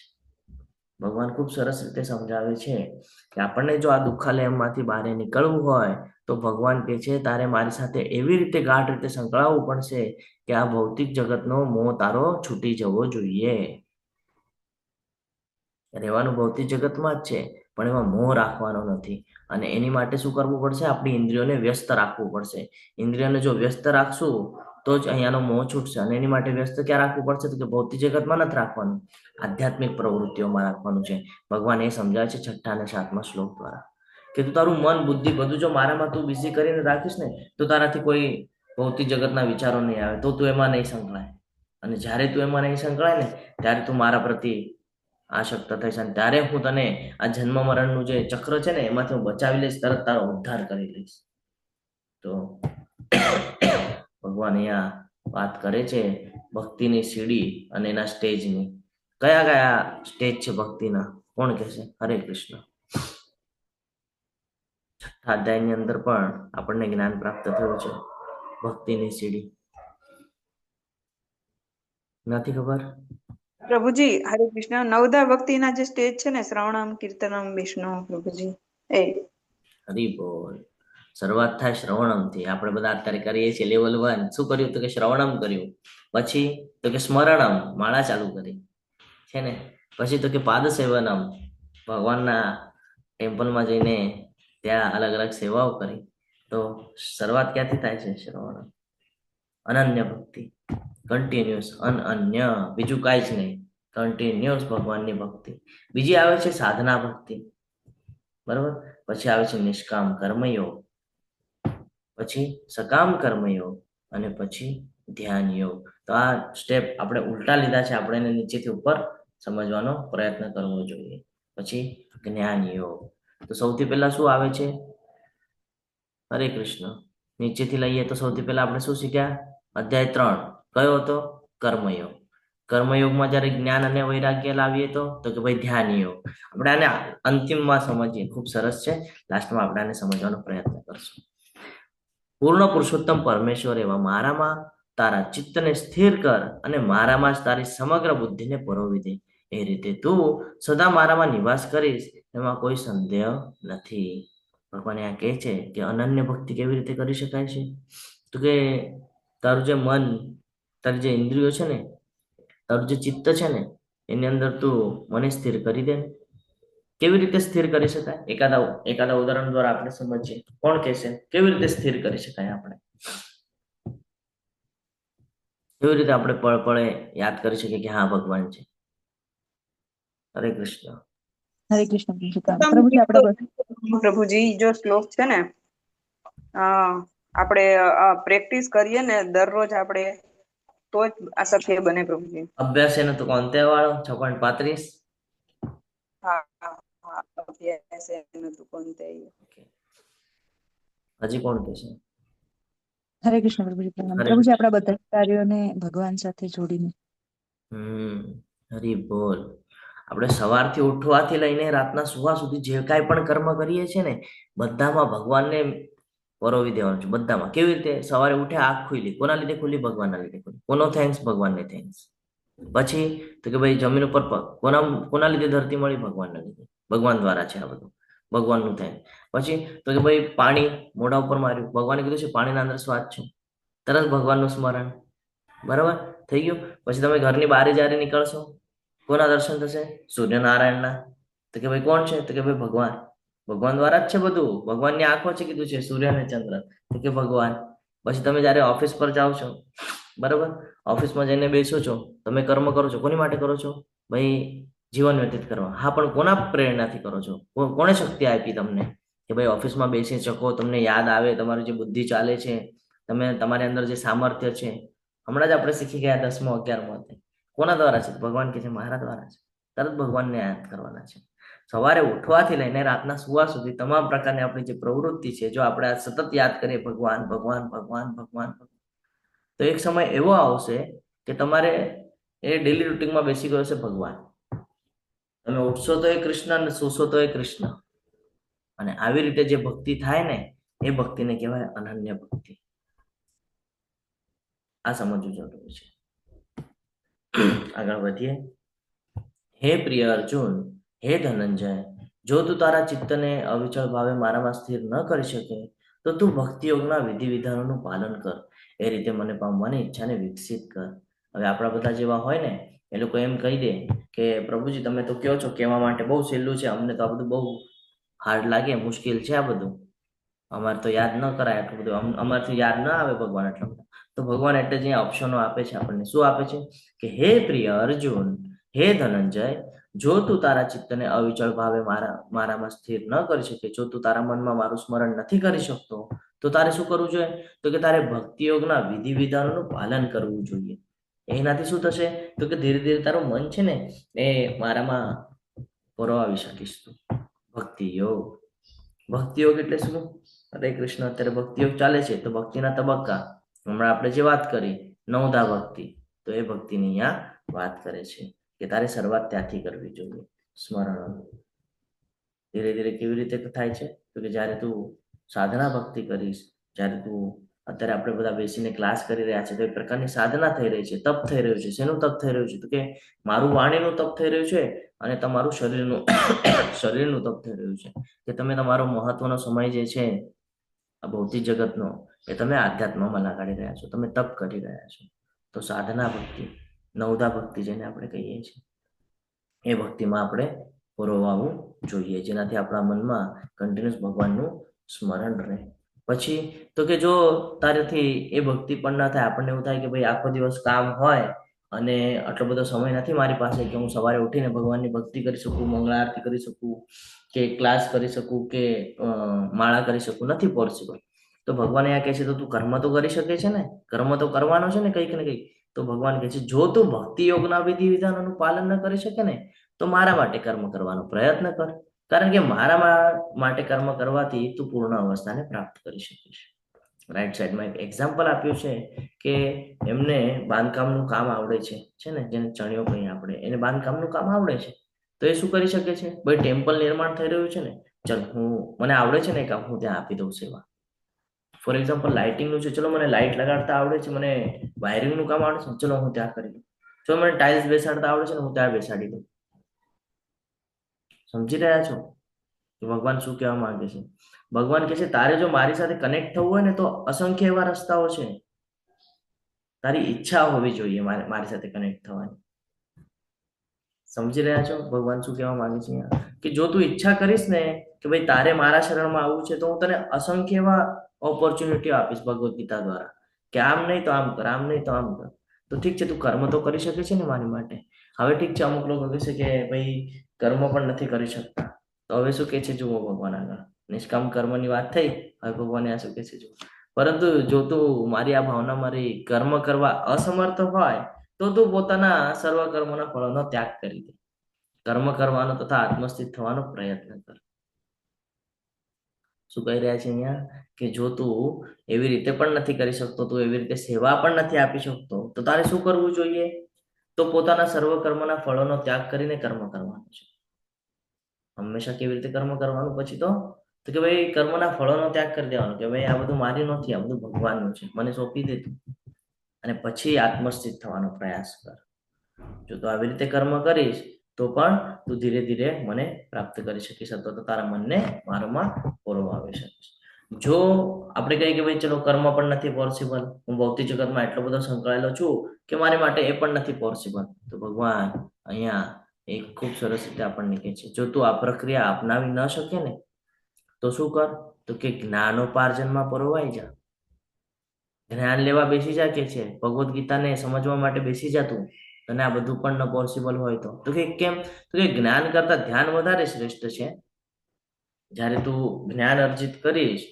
ભગવાન ખૂબ સરસ રીતે સમજાવે છે કે આપણને જો આ દુઃખાલયમાંથી બહાર નીકળવું હોય તો ભગવાન કહે છે તારે મારી સાથે એવી રીતે ગાઢ રીતે સંકળાવવું પડશે કે આ ભૌતિક જગતનો મોહ તારો છૂટી જવો જોઈએ. રહેવાનું ભૌતિક જગતમાં જ છે, પણ એમાં મોહ રાખવાનો નથી. અને એની માટે શું કરવું પડશે? આપણી ઇન્દ્રિયોને વ્યસ્ત રાખવું પડશે. ઇન્દ્રિયોને જો વ્યસ્ત રાખશું તો જ અહીંયાનો મોહ છૂટશે. અને એની માટે વ્યસ્ત ક્યાં રાખવું પડશે? તો કે ભૌતિક જગતમાં નથી રાખવાનું, આધ્યાત્મિક પ્રવૃત્તિઓમાં રાખવાનું છે. ભગવાન એ સમજાવે છે 6ઠ્ઠા અને 7મા શ્લોક દ્વારા કે તું તારું મન બુદ્ધિ બધું જો મારામાં તું બિઝી કરીને રાખીશ ને તો તારાથી કોઈ ભૌતિક જગતના વિચારો નહીં આવે, તો તું એમાં નહીં સંકળાય. અને જ્યારે તું એમાં નહીં સંકળાય ને ત્યારે તું મારા પ્રતિ આસક્ત થઈશ, અને ત્યારે હું તને આ જન્મ મરણનું જે ચક્ર છે ને એમાંથી હું બચાવી લઈશ, તરત તારો ઉદ્ધાર કરી લઈશ. તો ભગવાન અહીંયા વાત કરે છે ભક્તિની સીડી અને એના સ્ટેજની. કયા કયા સ્ટેજ છે ભક્તિના? કોણ કહેશે? હરે કૃષ્ણ. 6ઠ્ઠા અધ્યાયની અંદર પણ આપણને જ્ઞાન પ્રાપ્ત થયું છે ભક્તિની સીડી. નથી ખબર? પ્રભુજી હરે કૃષ્ણ. નવધા ભક્તિના જે સ્ટેજ છે ને, શ્રવણમ કીર્તનમ વિષ્ણુ, પ્રભુજી એ હરી બોલ. શરૂઆત થાય શ્રવણમથી. આપણે બધા અત્યારે કરીએ છીએ લેવલ 1. શું કર્યું? તો કે શ્રવણમ કર્યું. પછી તો કે સ્મરણમ, માળા ચાલુ કરી છે ને. પછી તો કે પાદ સેવનમ, ભગવાનના ટેમ્પલમાં જઈને ત્યાં અલગ અલગ સેવાઓ કરી. તો શરૂઆત ક્યાંથી થાય છે? શ્રવણમ. અનન્ય ભક્તિ, કન્ટિન્યુઅસ, અનન્ય, બીજું કાંઈ જ નહીં, કન્ટિન્યુઅસ ભગવાનની ભક્તિ. બીજી આવે છે સાધના ભક્તિ, બરાબર. પછી આવે છે નિષ્કામ કર્મયોગ, પછી સકામ કર્મયોગ, અને પછી ધ્યાન યોગ. તો આ સ્ટેપ આપણે ઉલટા લીધા છે, આપણે એને નીચેથી ઉપર સમજવાનો પ્રયત્ન કરવો જોઈએ. પછી જ્ઞાન યોગ. તો સૌથી પહેલા શું આવે છે? હરે કૃષ્ણ. નીચેથી લઈએ તો સૌથી પહેલા આપણે શું શીખ્યા? અધ્યાય 3 કયો હતો? કર્મયોગ. કર્મયોગમાં જ્યારે જ્ઞાન અને વૈરાગ્ય લાવીએ તો કે ભાઈ ધ્યાન યોગ. આપણે આને અંતિમમાં સમજીએ. ખૂબ સરસ છે. લાસ્ટમાં આપણે આને સમજવાનો પ્રયત્ન કરશું. પૂર્ણ પુરુષોત્તમ પરમેશ્વર એવા મારામાં તારા ચિત્તને સ્થિર કર અને મારામાં જ તારી સમગ્ર બુદ્ધિને પરોવી દે. એ રીતે તું સદા મારામાં નિવાસ કરીશ, એમાં કોઈ સંદેહ નથી. ભગવાન આ કહે છે કે અનન્ય ભક્તિ કેવી રીતે કરી શકાય છે? તો કે તારું જે મન, તારી જે ઇન્દ્રિયો છે ને, તારું જે ચિત્ત છે ને, એની અંદર તું મને સ્થિર કરી દે. કેવી રીતે સ્થિર કરી શકાય? એકાદા ઉદાહરણ દ્વારા આપણે સમજીએ. કોણ કહેશે કેવી રીતે સ્થિર કરી શકાય? આપણે કેવી રીતે આપણે પળ પળે યાદ કરી શકીએ કે હા ભગવાન છે? હરે કૃષ્ણ. હરે કૃષ્ણ. પ્રભુજી આપણે પ્રભુજી જો શ્લોક છે ને, આપણે પ્રેક્ટિસ કરીએ ને દરરોજ આપણે, તો જ આ શક્ય બને પ્રભુજી. અભ્યાસ એનો તો કોંતે વાળો 6.35. હા હા, અભ્યાસ એનું તો કોંતે. હજી કોણ કહેશે? હરે કૃષ્ણ. પ્રભુજી આપણા બધા કાર્યોને ભગવાન સાથે જોડીને. હરી બોલ. આપણે સવારથી ઉઠવાથી લઈને રાતના સુવા સુધી જે કાંઈ પણ કર્મ કરીએ છીએ ને, બધામાં ભગવાનને પરોવી દેવાનું છે. બધામાં. કેવી રીતે? સવારે ઉઠે, આંખ ખુલી, કોના લીધે ખુલી? ભગવાનના લીધે ખુલી. કોનો થેન્ક્સ? ભગવાનને થેન્ક્સ. પછી તો કે ભાઈ જમીન ઉપર કોના લીધે ધરતી મળી? ભગવાનના લીધે. ભગવાન દ્વારા છે આ બધું, ભગવાનનું થેન્ક્સ. પછી તો કે ભાઈ પાણી મોઢા ઉપર માર્યું, ભગવાને કીધું છે પાણીના અંદર સ્વાદ છું, તરત ભગવાનનું સ્મરણ. બરાબર થઈ ગયું. પછી તમે ઘરની બહાર જ્યારે નીકળશો, કોના દર્શન થશે? સૂર્યનારાયણના. તો કે ભાઈ કોણ છે? તો કે ભાઈ ભગવાન. ભગવાન દ્વારા જ છે બધું. ભગવાનની આંખો છે કીધું છે, સૂર્ય અને ચંદ્ર. તો કે ભગવાન. પછી તમે જ્યારે ઓફિસ પર જાઓ છો, બરાબર, ઓફિસમાં જઈને બેસો છો, તમે કર્મ કરો છો, કોની માટે કરો છો? ભાઈ જીવન વ્યતીત કરવા. હા, પણ કોના પ્રેરણાથી કરો છો? કોણે શક્તિ આપી તમને કે ભાઈ ઓફિસમાં બેસી શકો, તમને યાદ આવે, તમારી જે બુદ્ધિ ચાલે છે, તમે તમારી અંદર જે સામર્થ્ય છે? હમણાં જ આપણે શીખી ગયા 10મો 11મો. કોના દ્વારા છે? ભગવાન કે છે મારા દ્વારા છે. તરત ભગવાનને યાદ કરવાના છે. સવારે ઉઠવાથી લઈને રાતના સુવા સુધી તમામ પ્રકારની આપણી જે પ્રવૃત્તિ છે, જો આપણે સતત યાદ કરીએ ભગવાન ભગવાન ભગવાન ભગવાન, તો એક સમય એવો આવશે કે તમારે એ ડેલી રૂટીનમાં બેસી ગયો છે ભગવાન. તમે ઉઠશો તો એ કૃષ્ણ, અને સુશો તો એ કૃષ્ણ. અને આવી રીતે જે ભક્તિ થાય ને, એ ભક્તિને કહેવાય અનન્ય ભક્તિ. આ સમજવું જરૂરી છે. આગળ વધીએ. હે પ્રિય અર્જુન, હે ધનંજય, જો તું તારા ચિત્તને અવિચળ ભાવે મારામાં સ્થિર ન કરી શકે, તો તું ભક્તિ યોગના વિધિ વિધાનોનું પાલન કર. એ રીતે મને પામવાની ઈચ્છાને વિકસિત કર. હવે આપણા બધા જેવા હોય ને એ લોકો એમ કહી દે કે પ્રભુજી તમે તો કહો છો કહેવા માટે બહુ સહેલું છે, અમને તો આ બધું બહુ હાર્ડ લાગે, મુશ્કેલ છે આ બધું, અમારે તો યાદ ન કરાય આટલું બધું, અમારથી યાદ ના આવે ભગવાન એટલા બધા. તો ભગવાન એટલે જે ઓપ્શનો આપે છે આપણને, શું આપે છે કે હે પ્રિય અર્જુન, હે ધનંજય, જો તું તારા ચિત્તને અવિચળ ભાવે મારામાં સ્થિર ન કરી શકે, જો તું તારા મનમાં મારું સ્મરણ નથી કરી શકતો, તો તારે શું કરવું જોઈએ? તો કે તારે ભક્તિ યોગના વિધિ વિધાનોનું પાલન કરવું જોઈએ. એનાથી શું થશે? તો કે ધીરે ધીરે તારું મન છે ને એ મારામાં પરોવાવી શકીશ તું. ભક્તિ યોગ, ભક્તિ યોગ એટલે શું? હરે કૃષ્ણ, અત્યારે ભક્તિ યોગ ચાલે છે, તો ભક્તિના તબક્કા હમણાં આપણે જે વાત કરી નવધા ભક્તિ, તો એ ભક્તિની અહીંયા વાત કરે છે કે તારે શરૂઆત ત્યાંથી કરવી જોઈએ. સ્મરણ ધીરે ધીરે કેવી રીતે થાય છે? તો કે જ્યારે તું સાધના ભક્તિ કરીશ, જ્યારે તું અત્યારે આપણે બધા બેસીને ક્લાસ કરી રહ્યા છે, તો એક પ્રકારની સાધના થઈ રહી છે, તપ થઈ રહ્યું છે. શેનું તપ થઈ રહ્યું છે? તો કે મારું વાણીનું તપ થઈ રહ્યું છે અને તમારું શરીરનું શરીરનું તપ થઈ રહ્યું છે, કે તમે તમારો મહત્વનો સમય જે છે આ ભૌતિક જગતનો, એ તમે આધ્યાત્મમાં લગાડી રહ્યા છો, તમે તપ કરી રહ્યા છો. તો સાધના ભક્તિ, નવધા ભક્તિ જેને આપણે કહીએ છીએ, એ ભક્તિમાં આપણે પરોવાવું જોઈએ, જેનાથી આપણા મનમાં કન્ટિન્યુઅસ ભગવાનનું સ્મરણ રહે. પછી તો કે જો તારેથી એ ભક્તિ પણ ના થાય, આપણને એવું થાય કે ભાઈ આખો દિવસ કામ હોય અને આટલો બધો સમય નથી મારી પાસે કે હું સવારે ઉઠીને ભગવાનની ભક્તિ કરી શકું, મંગળા આરતી કરી શકું, કે ક્લાસ કરી શકું, કે માળા કરી શકું, નથી પોસિબલ. તો ભગવાન અહીંયા કહે છે તો તું કર્મ તો કરી શકે છે ને, કર્મ તો કરવાનો છે ને કંઈક ને કંઈક. તો ભગવાન કહે છે જો તું ભક્તિ યોગના વિધિ વિધાનોનું પાલન ન કરી શકે ને, તો મારા માટે કર્મ કરવાનો પ્રયત્ન કર, કારણ કે મારા માટે કર્મ કરવાથી તું પૂર્ણ અવસ્થાને પ્રાપ્ત કરી શકીશ. રાઈટ સાઈડમાં એક એક્ઝામ્પલ આપ્યું છે કે એમને બાંધકામનું કામ આવડે છે ને, જેને ચણિયો કહીએ આપણે, એને બાંધકામનું કામ આવડે છે, તો એ શું કરી શકે છે? ભાઈ ટેમ્પલ નિર્માણ થઈ રહ્યું છે ને, ચલ મને આવડે છે ને કામ, હું ત્યાં આપી દઉં સેવા. ફોર એક્ઝામ્પલ લાઇટિંગનું છે, ચલો મને લાઇટ લગાડતા આવડે છે, મને વાયરિંગનું કામ આવડે છે, ચલો હું ત્યાં કરી દઉં. જો મને ટાઇલ્સ બેસાડતા આવડે છે ને, હું ત્યાં બેસાડી દઉં. સમજી રહ્યા છો કે ભગવાન શું કહેવા માંગે છે? ભગવાન કહે છે તારે જો મારી સાથે કનેક્ટ થવું હોય ને, તો અસંખ્ય એવા રસ્તાઓ છે, તારી ઈચ્છા હોવી જોઈએ મારી સાથે કનેક્ટ થવાની. સમજી રહ્યા છો ભગવાન શું કહેવા માંગે છે અહીંયા? કે જો તું ઈચ્છા કરીશ ને કે ભાઈ તારે મારા શરણમાં આવવું છે, તો હું તને અસંખ્ય એવા ઓપોર્ચ્યુનિટીઓ આપીશ ભગવદ્ ગીતા દ્વારા, કે આમ નહીં તો આમ કર, આમ નહીં તો આમ કર. તો ઠીક છે, તું કર્મ તો કરી શકે છે ને મારી માટે. હવે ઠીક છે, અમુક લોકો કહેશે કે ભાઈ કર્મ પણ નથી કરી શકતા, તો હવે શું કહે છે જુઓ ભગવાન આગળ, નિષ્કામ કર્મની વાત થઈ, હવે ભગવાન આ શું કહે છે જુઓ, પરંતુ જો તું મારી આ ભાવના, મારી કર્મ કરવા અસમર્થ હોય, તો તું પોતાના સર્વ કર્મના ફળોનો ત્યાગ કરી દે, કર્મ કરવાનો તથા આત્મસ્થિત થવાનો પ્રયત્ન કર. શું કહી રહ્યા છે અહીંયા? કે જો તું એવી રીતે પણ નથી કરી શકતો, તું એવી રીતે સેવા પણ નથી આપી શકતો, તો તારે શું કરવું જોઈએ? તો પોતાના સર્વ કર્મના ફળોનો ત્યાગ કરીને કર્મ કરવાનું છે. હંમેશા કેવી રીતે કર્મ કરવાનું? પછી તો કે ભાઈ કર્મના ફળોનો ત્યાગ કરી દેવાનો, કે ભાઈ આ બધું મારી નથી, આ બધું ભગવાનનું છે, મને સોંપી દે તું, અને પછી આત્મસ્થિત થવાનો પ્રયાસ કર. જો તું આવી રીતે કર્મ કરીશ તો પણ તું ધીરે ધીરે મને પ્રાપ્ત કરી શકીશ, અથવા તો તારા મનને મારામાં પરોવાવી શકીશ. જો આપણે કહીએ કે ભાઈ ચલો કર્મ પણ નથી પોસિબલ, હું ભૌતિક જગતમાં એટલો બધો સંકળાયેલો છું કે મારી માટે એ પણ નથી પોસિબલ, તો ભગવાન અહીંયા એક ખૂબ સરસ રીતે આપણને કહે છે જો તું આ પ્રક્રિયા અપનાવી ન શકે ને, તો શું કર? તો કે જ્ઞાનોપાર્જનમાં પરોવાઈ જા, જ્ઞાન લેવા બેસી જા. કે છે ભગવદ્ ગીતાને સમજવા માટે બેસી જા તું, અને આ બધું પણ ન પોસિબલ હોય તો કે કેમ? તો કે જ્ઞાન કરતા ધ્યાન વધારે શ્રેષ્ઠ છે. જ્યારે તું જ્ઞાન અર્જિત કરીશ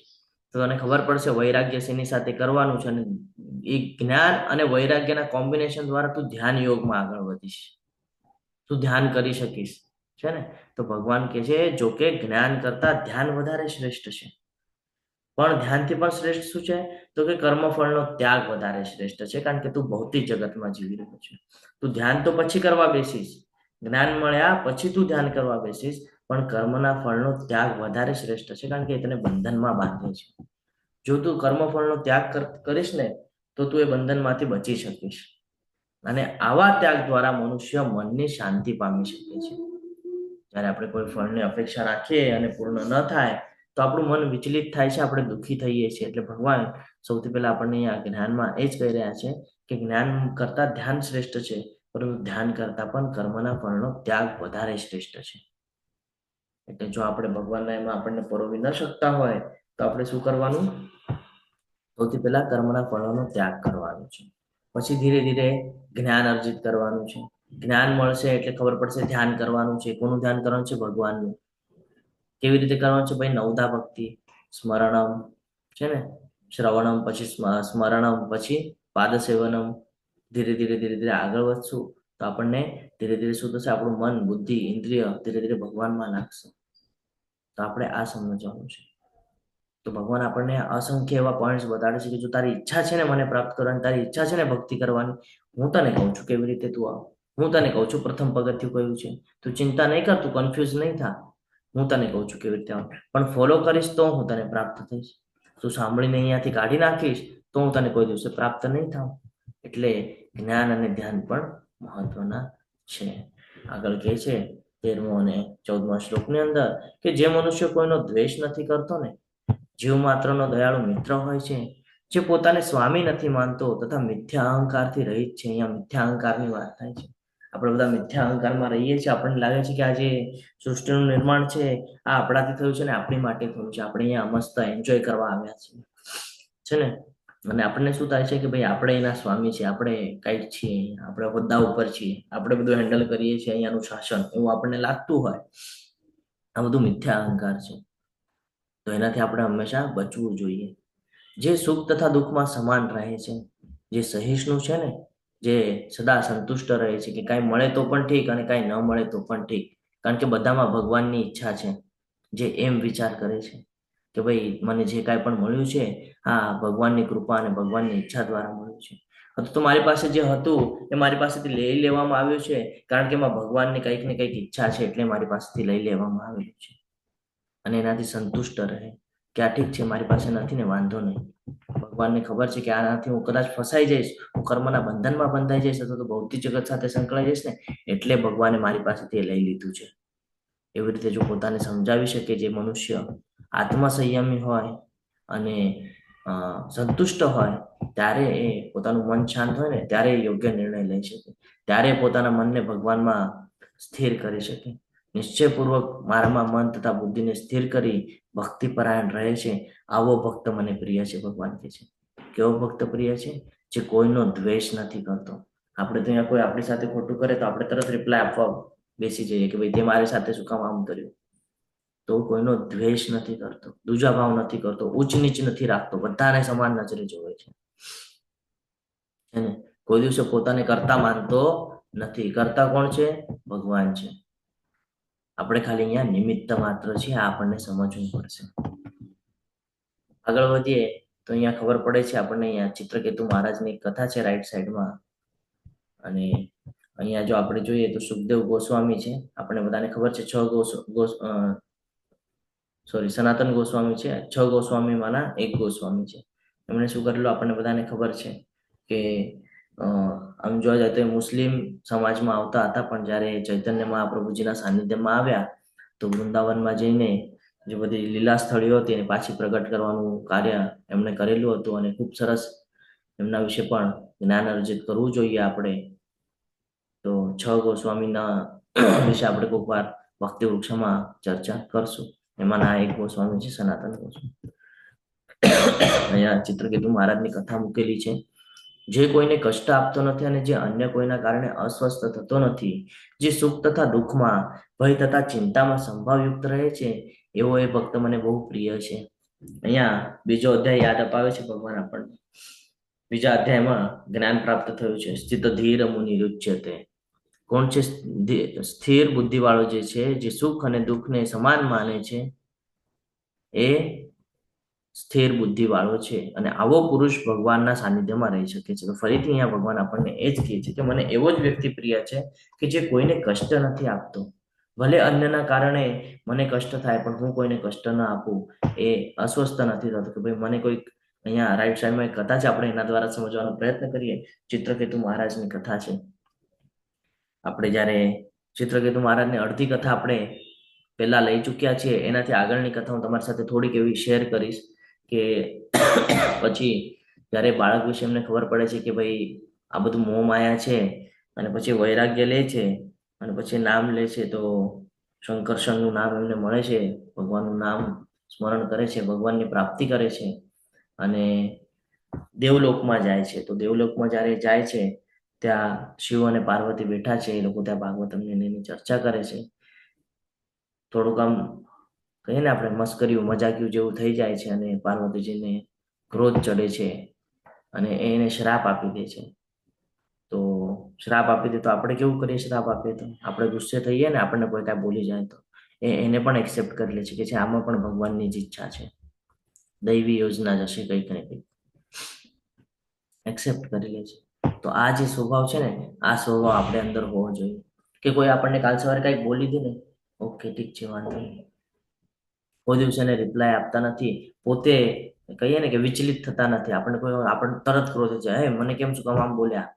તો તને ખબર પડશે વૈરાગ્ય શેની સાથે કરવાનું છે, અને એ જ્ઞાન અને વૈરાગ્યના કોમ્બિનેશન દ્વારા તું ધ્યાન યોગમાં આગળ વધીશ, તું ધ્યાન કરી શકીશ, છે ને. તો ભગવાન કહે છે જો કે જ્ઞાન કરતા ધ્યાન વધારે શ્રેષ્ઠ છે, પણ ધ્યાનથી પણ શ્રેષ્ઠ શું છે? તો કે કર્મફળનો ત્યાગ વધારે શ્રેષ્ઠ છે, કારણ કે તું ભૌતિક જગતમાં જીવી રહ્યો છે. તું ધ્યાન તો પછી કરવા બેસીશ, જ્ઞાન મળ્યા પછી તું ધ્યાન કરવા બેસીશ, પણ કર્મના ફળનો ત્યાગ વધારે શ્રેષ્ઠ છે, કારણ કે એ તને બંધનમાં બાંધે છે. જો તું કર્મફળનો ત્યાગ કરીશ ને, તો તું એ બંધનમાંથી બચી શકીશ, અને આવા ત્યાગ દ્વારા મનુષ્ય મનની શાંતિ પામી શકે છે. જ્યારે આપણે કોઈ ફળની અપેક્ષા રાખીએ અને પૂર્ણ ન થાય તો આપણું મન વિચલિત થાય છે, આપણે દુઃખી થઈએ છીએ. એટલે ભગવાન સૌથી પહેલા આપણને આ જ્ઞાનમાં એ જ કહી રહ્યા છે કે જ્ઞાન કરતા ધ્યાન શ્રેષ્ઠ છે, પરંતુ ધ્યાન કરતા પણ કર્મના ફળનો ત્યાગ વધારે શ્રેષ્ઠ છે. એટલે જો આપણે ભગવાનના એમાં આપણને પરોવી ન શકતા હોય તો આપણે શું કરવાનું? સૌથી પહેલા કર્મના ફળોનો ત્યાગ કરવાનો છે. પછી ધીરે ધીરે જ્ઞાન અર્જિત કરવાનું છે. જ્ઞાન મળશે એટલે ખબર પડશે ધ્યાન કરવાનું છે. કોનું ધ્યાન કરવાનું છે? ભગવાનનું. કેવી રીતે કરવાનું છે? ભાઈ નવધા ભક્તિ, સ્મરણમ છે ને, શ્રવણમ, પછી સ્મરણમ, પછી પાદ સેવનમ. ધીરે ધીરે ધીરે ધીરે આગળ વધશું તો આપણને ધીરે ધીરે શું થશે? આપણું મન, બુદ્ધિ, ઇન્દ્રિય ધીરે ધીરે ભગવાનમાં લાગશે. તો આપણે આ સમજવાનું છે. તો ભગવાન આપણને અસંખ્ય એવા પોઈન્ટ્સ બતાડે છે કે જો તારી ઈચ્છા છે ને મને પ્રાપ્ત કરવાની, તારી ઈચ્છા છે ને ભક્તિ કરવાની, હું તને કહું છું કેવી રીતે તું આવ. હું તને કહું છું પ્રથમ પગથિયું કયું છે. તું ચિંતા નહીં કર, તું કન્ફ્યુઝ નહીં થા. હું તને કહું છું કેવી રીતે આવ. પણ ફોલો કરીશ તો હું તને પ્રાપ્ત થઈશ. તું સાંભળીને અહીંયાથી કાઢી નાખીશ તો હું તને કોઈ દિવસે પ્રાપ્ત નહીં થાઉં. એટલે જ્ઞાન અને ધ્યાન પણ મહત્વના છે. આગળ કહે છે 13મો અને 14મા શ્લોકની અંદર કે જે મનુષ્ય કોઈનો દ્વેષ નથી કરતો ને, જીવ માત્રનો દયાળુ મિત્ર હોય છે, જે પોતાને સ્વામી નથી માનતો તથા મિથ્યા અહંકારથી રહિત છે. અહીંયા મિથ્યા અહંકારની વાત થાય છે. આપણે બધા મિથ્યા અહંકારમાં રહીએ છીએ. આપણને લાગે છે કે આ જે સૃષ્ટિનું નિર્માણ છે આ આપણાથી થયું છે ને આપણી માટે થયું છે. આપણે અહીંયા મસ્ત એન્જોય કરવા આવ્યા છીએ, છે ને. અને આપણને શું થાય છે કે ભાઈ આપણે એના સ્વામી છીએ, આપણે કંઈક છીએ, આપણે હોદ્દા ઉપર છીએ, આપણે બધું હેન્ડલ કરીએ છીએ અહીંયાનું શાસન, એવું આપણને લાગતું હોય. આ બધું મિથ્યા અહંકાર છે. તો એનાથી આપણે હંમેશા બચવું જોઈએ. જે સુખ તથા દુઃખમાં સમાન રહે છે, જે સહિષ્ણુ છે ને, જે સદા સંતુષ્ટ રહે છે કે કાંઈ મળે તો પણ ઠીક અને કાંઈ ન મળે તો પણ ઠીક, કારણ કે બધામાં ભગવાનની ઈચ્છા છે. જે એમ વિચાર કરે છે કે ભાઈ મને જે કાંઈ પણ મળ્યું છે આ ભગવાનની કૃપા અને ભગવાનની ઈચ્છા દ્વારા મળ્યું છે. તો મારી પાસે જે હતું એ મારી પાસેથી લઈ લેવામાં આવ્યું છે, કારણ કે એમાં ભગવાનની કંઈક ને કંઈક ઈચ્છા છે એટલે મારી પાસેથી લઈ લેવામાં આવેલું છે. અને એનાથી સંતુષ્ટ રહે કે આ ઠીક છે, મારી પાસે નથી ને વાંધો નહીં. ભગવાનને ખબર છે કે આનાથી હું કદાચ ફસાઈ જઈશ, હું કર્મના બંધનમાં બંધાઈ જઈશ અથવા તો ભૌતિક જગત સાથે સંકળાઈ જઈશ ને, એટલે ભગવાને મારી પાસેથી લઈ લીધું છે. એવી રીતે જો પોતાને સમજાવી શકે જે મનુષ્ય આત્મસંયમી હોય અને સંતુષ્ટ હોય, ત્યારે એ પોતાનું મન શાંત હોય ને ત્યારે યોગ્ય નિર્ણય લઈ શકે, ત્યારે પોતાના મનને ભગવાનમાં સ્થિર કરી શકે. નિશ્ચયપૂર્વક મારામાં મન તથા બુદ્ધિને સ્થિર કરી ભક્તિપરાયણ રહે છે, આવો ભક્ત મને પ્રિય છે. ભગવાન કહે છે કેવો ભક્ત પ્રિય છે? જે કોઈનો દ્વેષ નથી કરતો. આપણે તો અહીંયા કોઈ આપણી સાથે ખોટું કરે તો આપણે તરત રિપ્લાય આપવા બેસી જઈએ કે ભાઈ તે મારી સાથે શું કામ આમ કર્યું. તો કોઈનો દ્વેષ નથી કરતો, દુજા ભાવ નથી કરતો, ઉચ્ચ નીચ નથી રાખતો, બધાને સમાન નજરે જોવે છે. કોઈ દિવસે પોતાને કરતા માનતો નથી. કરતા કોણ છે? ભગવાન છે. આપણે ખાલી અહીંયા નિમિત્ત માત્ર છે. આ આપણને સમજવું પડશે. આગળ વધીએ તો અહીંયા ખબર પડે છે આપણને, અહીંયા ચિત્રકેતુ મહારાજની કથા છે રાઈટ સાઈડમાં. અને અહીંયા જો આપણે જોઈએ તો સુખદેવ ગોસ્વામી છે. આપણે બધાને ખબર છે સનાતન ગોસ્વામી છે. 6 ગોસ્વામીમાંના એક ગોસ્વામી છે. એમણે શું કરેલું આપણને બધાને ખબર છે કે આમ જોવા જાય તો મુસ્લિમ સમાજમાં આવતા હતા, પણ જ્યારે ચૈતન્ય મહાપ્રભુજીના સાનિધ્યમાં આવ્યા તો વૃંદાવનમાં જઈને જે બધી લીલા સ્થળીઓ હતી એને પાછી પ્રગટ કરવાનું કાર્ય એમણે કરેલું હતું. અને ખૂબ સરસ એમના વિશે પણ જ્ઞાન અર્જિત કરવું જોઈએ આપણે. તો 6 ગોસ્વામીના વિશે આપણે કોઈક વાર ભક્તિ વૃક્ષમાં ચર્ચા કરશું. એમાંના એક ગોસ્વામી છે સનાતન ગોસ્વામી. અહીંયા ચિત્રકેતુ મહારાજની કથા મૂકેલી છે. જે કોઈને કષ્ટ આપતો નથી અને જે અન્ય કોઈના કારણે અસ્વસ્થ થતો નથી, જે સુખ તથા દુઃખમાં, ભય તથા ચિંતામાં સંભાવયુક્ત રહે છે, એવો એ ભક્ત મને બહુ પ્રિય છે. અહીંયા બીજો અધ્યાય યાદ અપાવે છે ભગવાન આપણને. બીજા અધ્યાયમાં જ્ઞાન પ્રાપ્ત થયું છે. સ્થિત ધીર મુનિ રુચ્યતે. કોણ છે સ્થિર બુદ્ધિ વાળો? જે છે જે સુખ અને દુઃખને સમાન માને છે એ સ્થિર બુદ્ધિ વાળો છે. અને આવો પુરુષ ભગવાનના સાનિધ્યમાં રહી શકે છે. તો ફરીથી અહીંયા ભગવાન આપણને એ જ કહે છે કે મને એવો જ વ્યક્તિ પ્રિય છે કે જે કોઈને કષ્ટ નથી આપતો. ભલે અન્યના કારણે મને કષ્ટ થાય પણ હું કોઈને કષ્ટ ન આપું. એ અસ્વસ્થ નથી થતો કે ભાઈ મને કોઈક, અહીંયા રાઈટ સાઈડમાં એક કથા છે, આપણે એના દ્વારા સમજવાનો પ્રયત્ન કરીએ. ચિત્રકેતુ મહારાજની કથા છે. આપણે જ્યારે ચિત્રકેતુ મહારાજની અડધી કથા આપણે પહેલા લઈ ચૂક્યા છીએ, એનાથી આગળની કથા હું તમારી સાથે થોડીક એવી શેર કરીશ કે પછી જ્યારે બાળક વિશે એમને ખબર પડે છે કે ભાઈ આ બધું મોહ માયા છે, અને પછી વૈરાગ્ય લે છે અને પછી નામ લે છે, તો શંકર્ષણનું નામ એમને મળે છે, ભગવાનનું નામ સ્મરણ કરે છે, ભગવાનની પ્રાપ્તિ કરે છે અને દેવલોકમાં જાય છે. તો દેવલોકમાં જ્યારે જાય છે ત્યાં શિવ અને પાર્વતી બેઠા છે, એ લોકો ત્યાં ભાગવતમની એની ચર્ચા કરે છે. થોડુંક આમ કહીએ ને આપણે મસ્કરીયું મજાકિયું જેવું થઈ જાય છે અને પાર્વતીજીને ક્રોધ ચડે છે અને એને શ્રાપ આપી દે છે. તો શ્રાપ આપી દે તો આપણે કેવું કરીએ? શ્રાપ આપીએ તો આપણે ગુસ્સે થઈએ ને, આપણને કોઈ કાંઈ બોલી જાય તો એને પણ એક્સેપ્ટ કરી લે છે કે આમાં પણ ભગવાનની જ ઈચ્છા છે, દૈવી યોજના જ હશે કંઈક ને કંઈક, એક્સેપ્ટ કરી લે છે. તો આ જે સ્વભાવ છે ને, આ સ્વભાવ આપણે અંદર હોવો જોઈએ કે કોઈ આપણને કાલ સવારે કંઈક બોલી દે ને, ઓકે ઠીક છે, વાંધો નહીં, કોઈ દિવસે એને રિપ્લાય આપતા નથી, પોતે કહીએ ને કે વિચલિત થતા નથી. આપણને તરત ક્રોધ છે, હે મને કેમ શું કામ આમ બોલ્યા,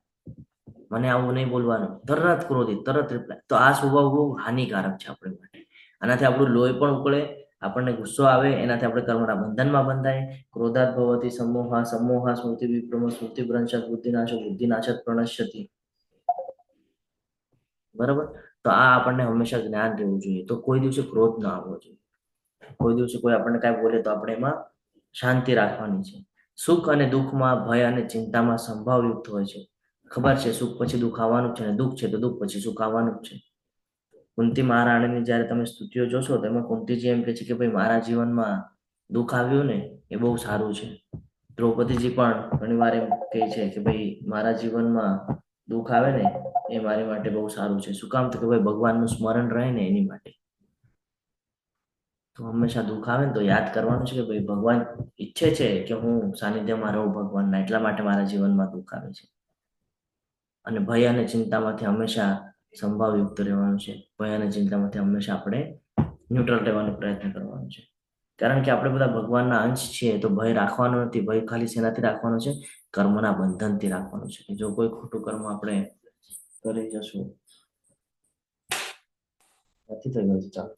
મને આવું નહીં બોલવાનું, તરત ક્રોધિત, તરત રિપ્લાય. તો આ સ્વભાવ બહુ હાનિકારક છે આપણી માટે. આનાથી આપણું લોહી પણ ઉકળે, આપણને ગુસ્સો આવે, એનાથી આપણે કર્મના બંધનમાં બંધાય. ક્રોધાત ભવતિ સમોહા, સમોહા સ્મૃતિ વિભ્રમ, સ્મૃતિ ભ્રંશાત બુદ્ધિનાશો, બુદ્ધિનાશાત પ્રણશ્યતિ. બરાબર? તો આ આપણને હંમેશા જ્ઞાન રહેવું જોઈએ. તો કોઈ દિવસે ક્રોધ ના આવવો જોઈએ. કોઈ દિવસે કોઈ આપણને કાંઈ બોલે તો આપણે એમાં શાંતિ રાખવાની છે. સુખ અને દુઃખમાં, ભય અને ચિંતામાં સંભાવયુક્ત હોય છે. ખબર છે સુખ પછી દુઃખ આવવાનું છે, અને દુઃખ છે તો દુઃખ પછી સુખ આવવાનું જ છે. કુંતી મહારાણીની જ્યારે તમે સ્તુતિઓ જોશો તો એમાં કુંતીજી એમ કહે છે કે ભાઈ મારા જીવનમાં દુઃખ આવ્યું ને એ બહુ સારું છે. દ્રૌપદીજી પણ ઘણી વાર એમ કહે છે કે ભાઈ મારા જીવનમાં દુઃખ આવે ને એ મારી માટે બહુ સારું છે. શું કામ? તો કે ભાઈ ભગવાનનું સ્મરણ રહે ને એની માટે. તો હંમેશા દુઃખ આવે ને તો યાદ કરવાનું છે કે ભાઈ ભગવાન ઈચ્છે છે કે હું સાનિધ્યમાં રહું ભગવાનના, એટલા માટે મારા જીવનમાં દુઃખ આવે છે. અને ભય અને ચિંતામાંથી હંમેશા સંભાવયુક્ત રહેવાનું છે. ભય અને ચિંતામાંથી હંમેશા આપણે ન્યુટ્રલ રહેવાનો પ્રયત્ન કરવાનો છે. કારણ કે આપણે બધા ભગવાનના અંશ છીએ, તો ભય રાખવાનો નથી. ભય ખાલી શેનાથી રાખવાનો છે? કર્મના બંધનથી રાખવાનો છે. જો કોઈ ખોટું કર્મ આપણે કરી જશું, નથી થઈ ગયું, ચાલ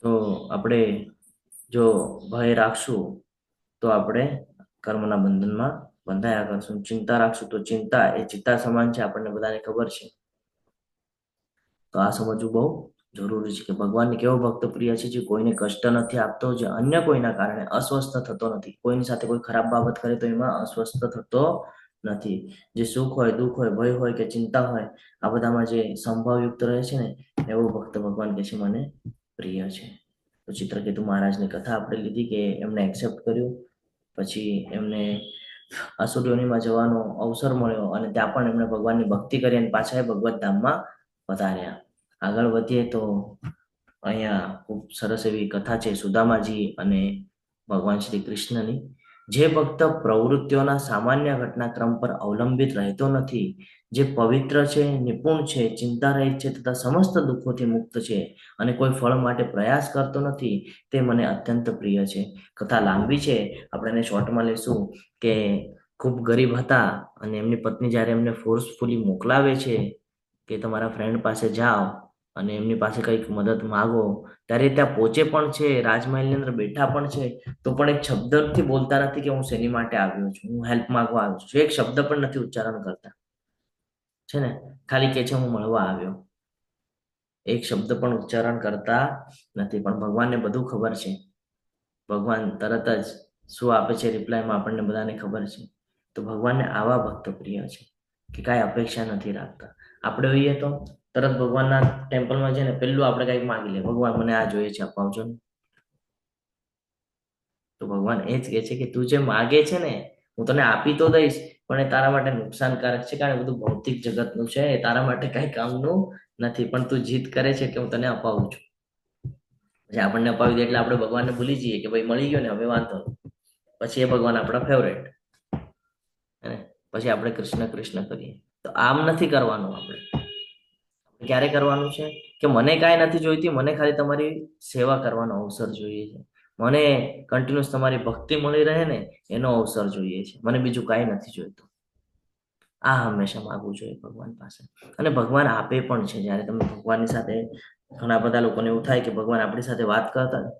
તો આપણે જો ભય રાખશું તો આપણે કર્મના બંધનમાં બંધાયા કરશું. ચિંતા રાખશું તો ચિંતા એ ચિત્તા સમાન છે, આપણને બધાને ખબર છે. તો આ સમજવું બહુ જરૂરી છે કે ભગવાનને કેવો ભક્ત પ્રિય છે? જે કોઈને કષ્ટ નથી આપતો, જે અન્ય કોઈના કારણે અસ્વસ્થ થતો નથી. કોઈની સાથે કોઈ ખરાબ બાબત કરે તો એમાં અસ્વસ્થ થતો નથી. જે સુખ હોય, દુઃખ હોય, ભય હોય કે ચિંતા હોય, આ બધામાં જે સંભાવયુક્ત રહે છે ને, એવો ભક્ત ભગવાન કહે છે મને પ્રિય છે. તો ચિત્રકેતુ મહારાજની કથા આપણે લીધી કે એમને એક્સેપ્ટ કર્યું, પછી એમને અસુરોનીમાં જવાનો અવસર મળ્યો અને ત્યાં પણ એમણે ભગવાનની ભક્તિ કરી અને પાછા એ ભગવત ધામમાં પધાર્યા. આગળ વધીએ તો અહીંયા ખૂબ સરસ એવી કથા છે સુદામાજી અને ભગવાન શ્રી કૃષ્ણની. જે ભક્ત પ્રવૃત્તિઓના સામાન્ય ઘટનાક્રમ પર અવલંબિત રહેતો નથી, જે પવિત્ર છે, નિપુણ છે, ચિંતા રહિત છે તથા સમસ્ત દુઃખોથી મુક્ત છે અને કોઈ ફળ માટે પ્રયાસ કરતો નથી, તે મને અત્યંત પ્રિય છે. કથા લાંબી છે, આપણે એને શોર્ટમાં લઈશું કે ખૂબ ગરીબ હતા અને એમની પત્ની જ્યારે એમને ફોર્સફુલી મોકલાવે છે કે તમારા ફ્રેન્ડ પાસે જાઓ અને એમની પાસે કંઈક મદદ માગો, ત્યારે ત્યાં પહોંચે પણ છે, રાજમહેલની અંદર બેઠા પણ છે, તો પણ એક શબ્દથી બોલતા નથી કે હું શેની માટે આવ્યો છું, હું હેલ્પ માંગવા આવ્યો છું. એક શબ્દ પણ નથી ઉચ્ચારણ કરતા છે ને, ખાલી કે છે હું મળવા આવ્યો. એક શબ્દ પણ ઉચ્ચારણ કરતા નથી. પણ ભગવાનને બધું ખબર છે. ભગવાન તરત જ શું આપે છે રિપ્લાયમાં આપણને બધાને ખબર છે. તો ભગવાનને આવા ભક્ત પ્રિય છે કે કાંઈ અપેક્ષા નથી રાખતા. આપણે હોઈએ તો તરત ભગવાનના ટેમ્પલમાં જઈને પેલું આપણે કંઈક માંગી લે, ભગવાન મને આ જોઈએ છે, અપાવજો ને. તો ભગવાન એ જ કહે છે કે તું જે માગે છે ને હું તને આપી તો દઈશ, પણ એ તારા માટે નુકસાનકારક છે, કારણ કે બધું ભૌતિક જગતનું છે, એ તારા માટે કઈ કામનું નથી. પણ તું જીદ કરે છે કે હું તને અપાવું છું. પછી આપણને અપાવી દે એટલે આપણે ભગવાનને ભૂલી જઈએ કે ભાઈ મળી ગયો ને, હવે વાંધો. પછી એ ભગવાન આપણા ફેવરેટ, પછી આપણે કૃષ્ણ કૃષ્ણ કરીએ. તો આમ નથી કરવાનું. આપણે ક્યારે કરવાનું છે કે મને કાંઈ નથી જોઈતી, મને ખાલી તમારી સેવા કરવાનો અવસર જોઈએ છે, મને કન્ટિન્યુઅસ તમારી ભક્તિ મળી રહે ને એનો અવસર જોઈએ છે, મને બીજું કાંઈ નથી જોઈતું. આ હંમેશા માગવું જોઈએ ભગવાન પાસે. અને ભગવાન આપે પણ છે. જ્યારે તમે ભગવાનની સાથે, ઘણા બધા લોકોને એવું થાય કે ભગવાન આપણી સાથે વાત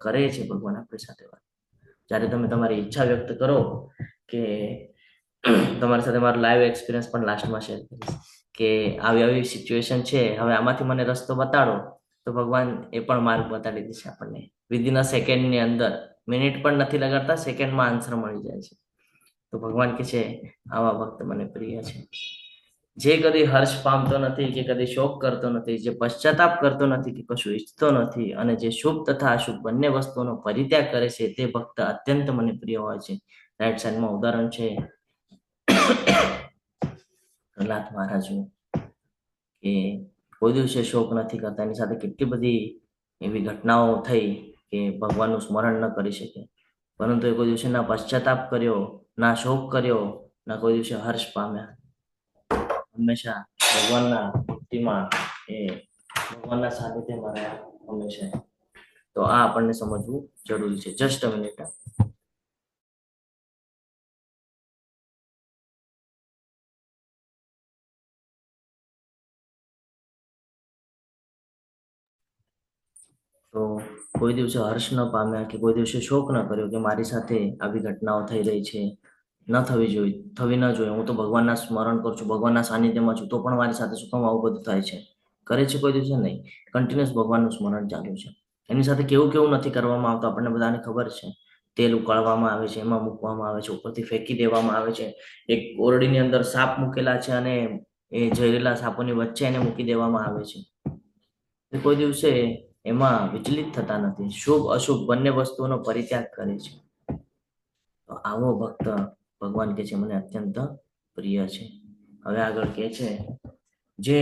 કરે છે. ભગવાન આપણી સાથે વાત, જ્યારે તમે તમારી ઈચ્છા વ્યક્ત કરો કે તમારી સાથે મારો લાઈવ એક્સપિરિયન્સ પણ લાસ્ટમાં શેર કરીશ કે આવી આવી સિચ્યુએશન છે, હવે આમાંથી મને રસ્તો બતાડો, તો ભગવાન એ પણ માર્ગ બતાડી દેશે આપણને. વિધિન અ સેકન્ડની અંદર, મિનિટ પણ નથી લગાડતા, સેકન્ડમાં આન્સર મળી જાય છે. તો ભગવાન કે છે આવા ભક્ત મને પ્રિય છે, જે કદી હર્ષ પામતો નથી, કે કદી શોક કરતો નથી, જે પશ્ચાતાપ કરતો નથી, કે કશું ઈચ્છતો નથી, અને જે શુભ તથા અશુભ બંને વસ્તુઓનો પરિત્યાગ કરે છે, તે ભક્ત અત્યંત મને પ્રિય હોય છે. રાઈટ સાઈડમાં ઉદાહરણ છે પ્રહલાદ મહારાજનું, કે કોઈ દિવસે શોક નથી કરતા. એની સાથે કેટલી બધી એવી ઘટનાઓ થઈ કે ભગવાનનું સ્મરણ ન કરી શકે, પરંતુ એ કોઈ દિવસે ના પશ્ચાતાપ કર્યો, ના શોક કર્યો, ના કોઈ દિવસે હર્ષ પામ્યા. હંમેશા ભગવાનના ભક્તિમાં, એ ભગવાનના સાનિધ્યમાં રહ્યા હંમેશા. તો આ આપણને સમજવું જરૂરી છે. Just a minute. તો કોઈ દિવસે હર્ષ ન પામ્યા, કે કોઈ દિવસે શોક ન કર્યો કે મારી સાથે આવી ઘટનાઓ થઈ રહી છે, ન થવી ન જોઈએ. હું તો ભગવાનના સ્મરણ કરું છું, ભગવાનના સાનિધ્યમાં છું, તો પણ મારી સાથે શું કામ આવું બધું થાય છે? કરે છે કોઈ દિવસે? નહીં. કન્ટિન્યુઅસ ભગવાનનું સ્મરણ ચાલુ છે. એની સાથે કેવું કેવું નથી કરવામાં આવતું, આપણને બધાને ખબર છે. તેલ ઉકાળવામાં આવે છે, એમાં મૂકવામાં આવે છે, ઉપરથી ફેંકી દેવામાં આવે છે. એક ઓરડીની અંદર સાપ મૂકેલા છે, અને એ ઝેરીલા સાપોની વચ્ચે એને મૂકી દેવામાં આવે છે. કોઈ દિવસે એમાં વિચલિત થતા નથી, શુભ અશુભ બંને વસ્તુઓનો પરિત્યાગ કરે છે. તો આવો ભક્ત ભગવાન કે છે મને અત્યંત પ્રિય છે. હવે આગળ કે છે, જે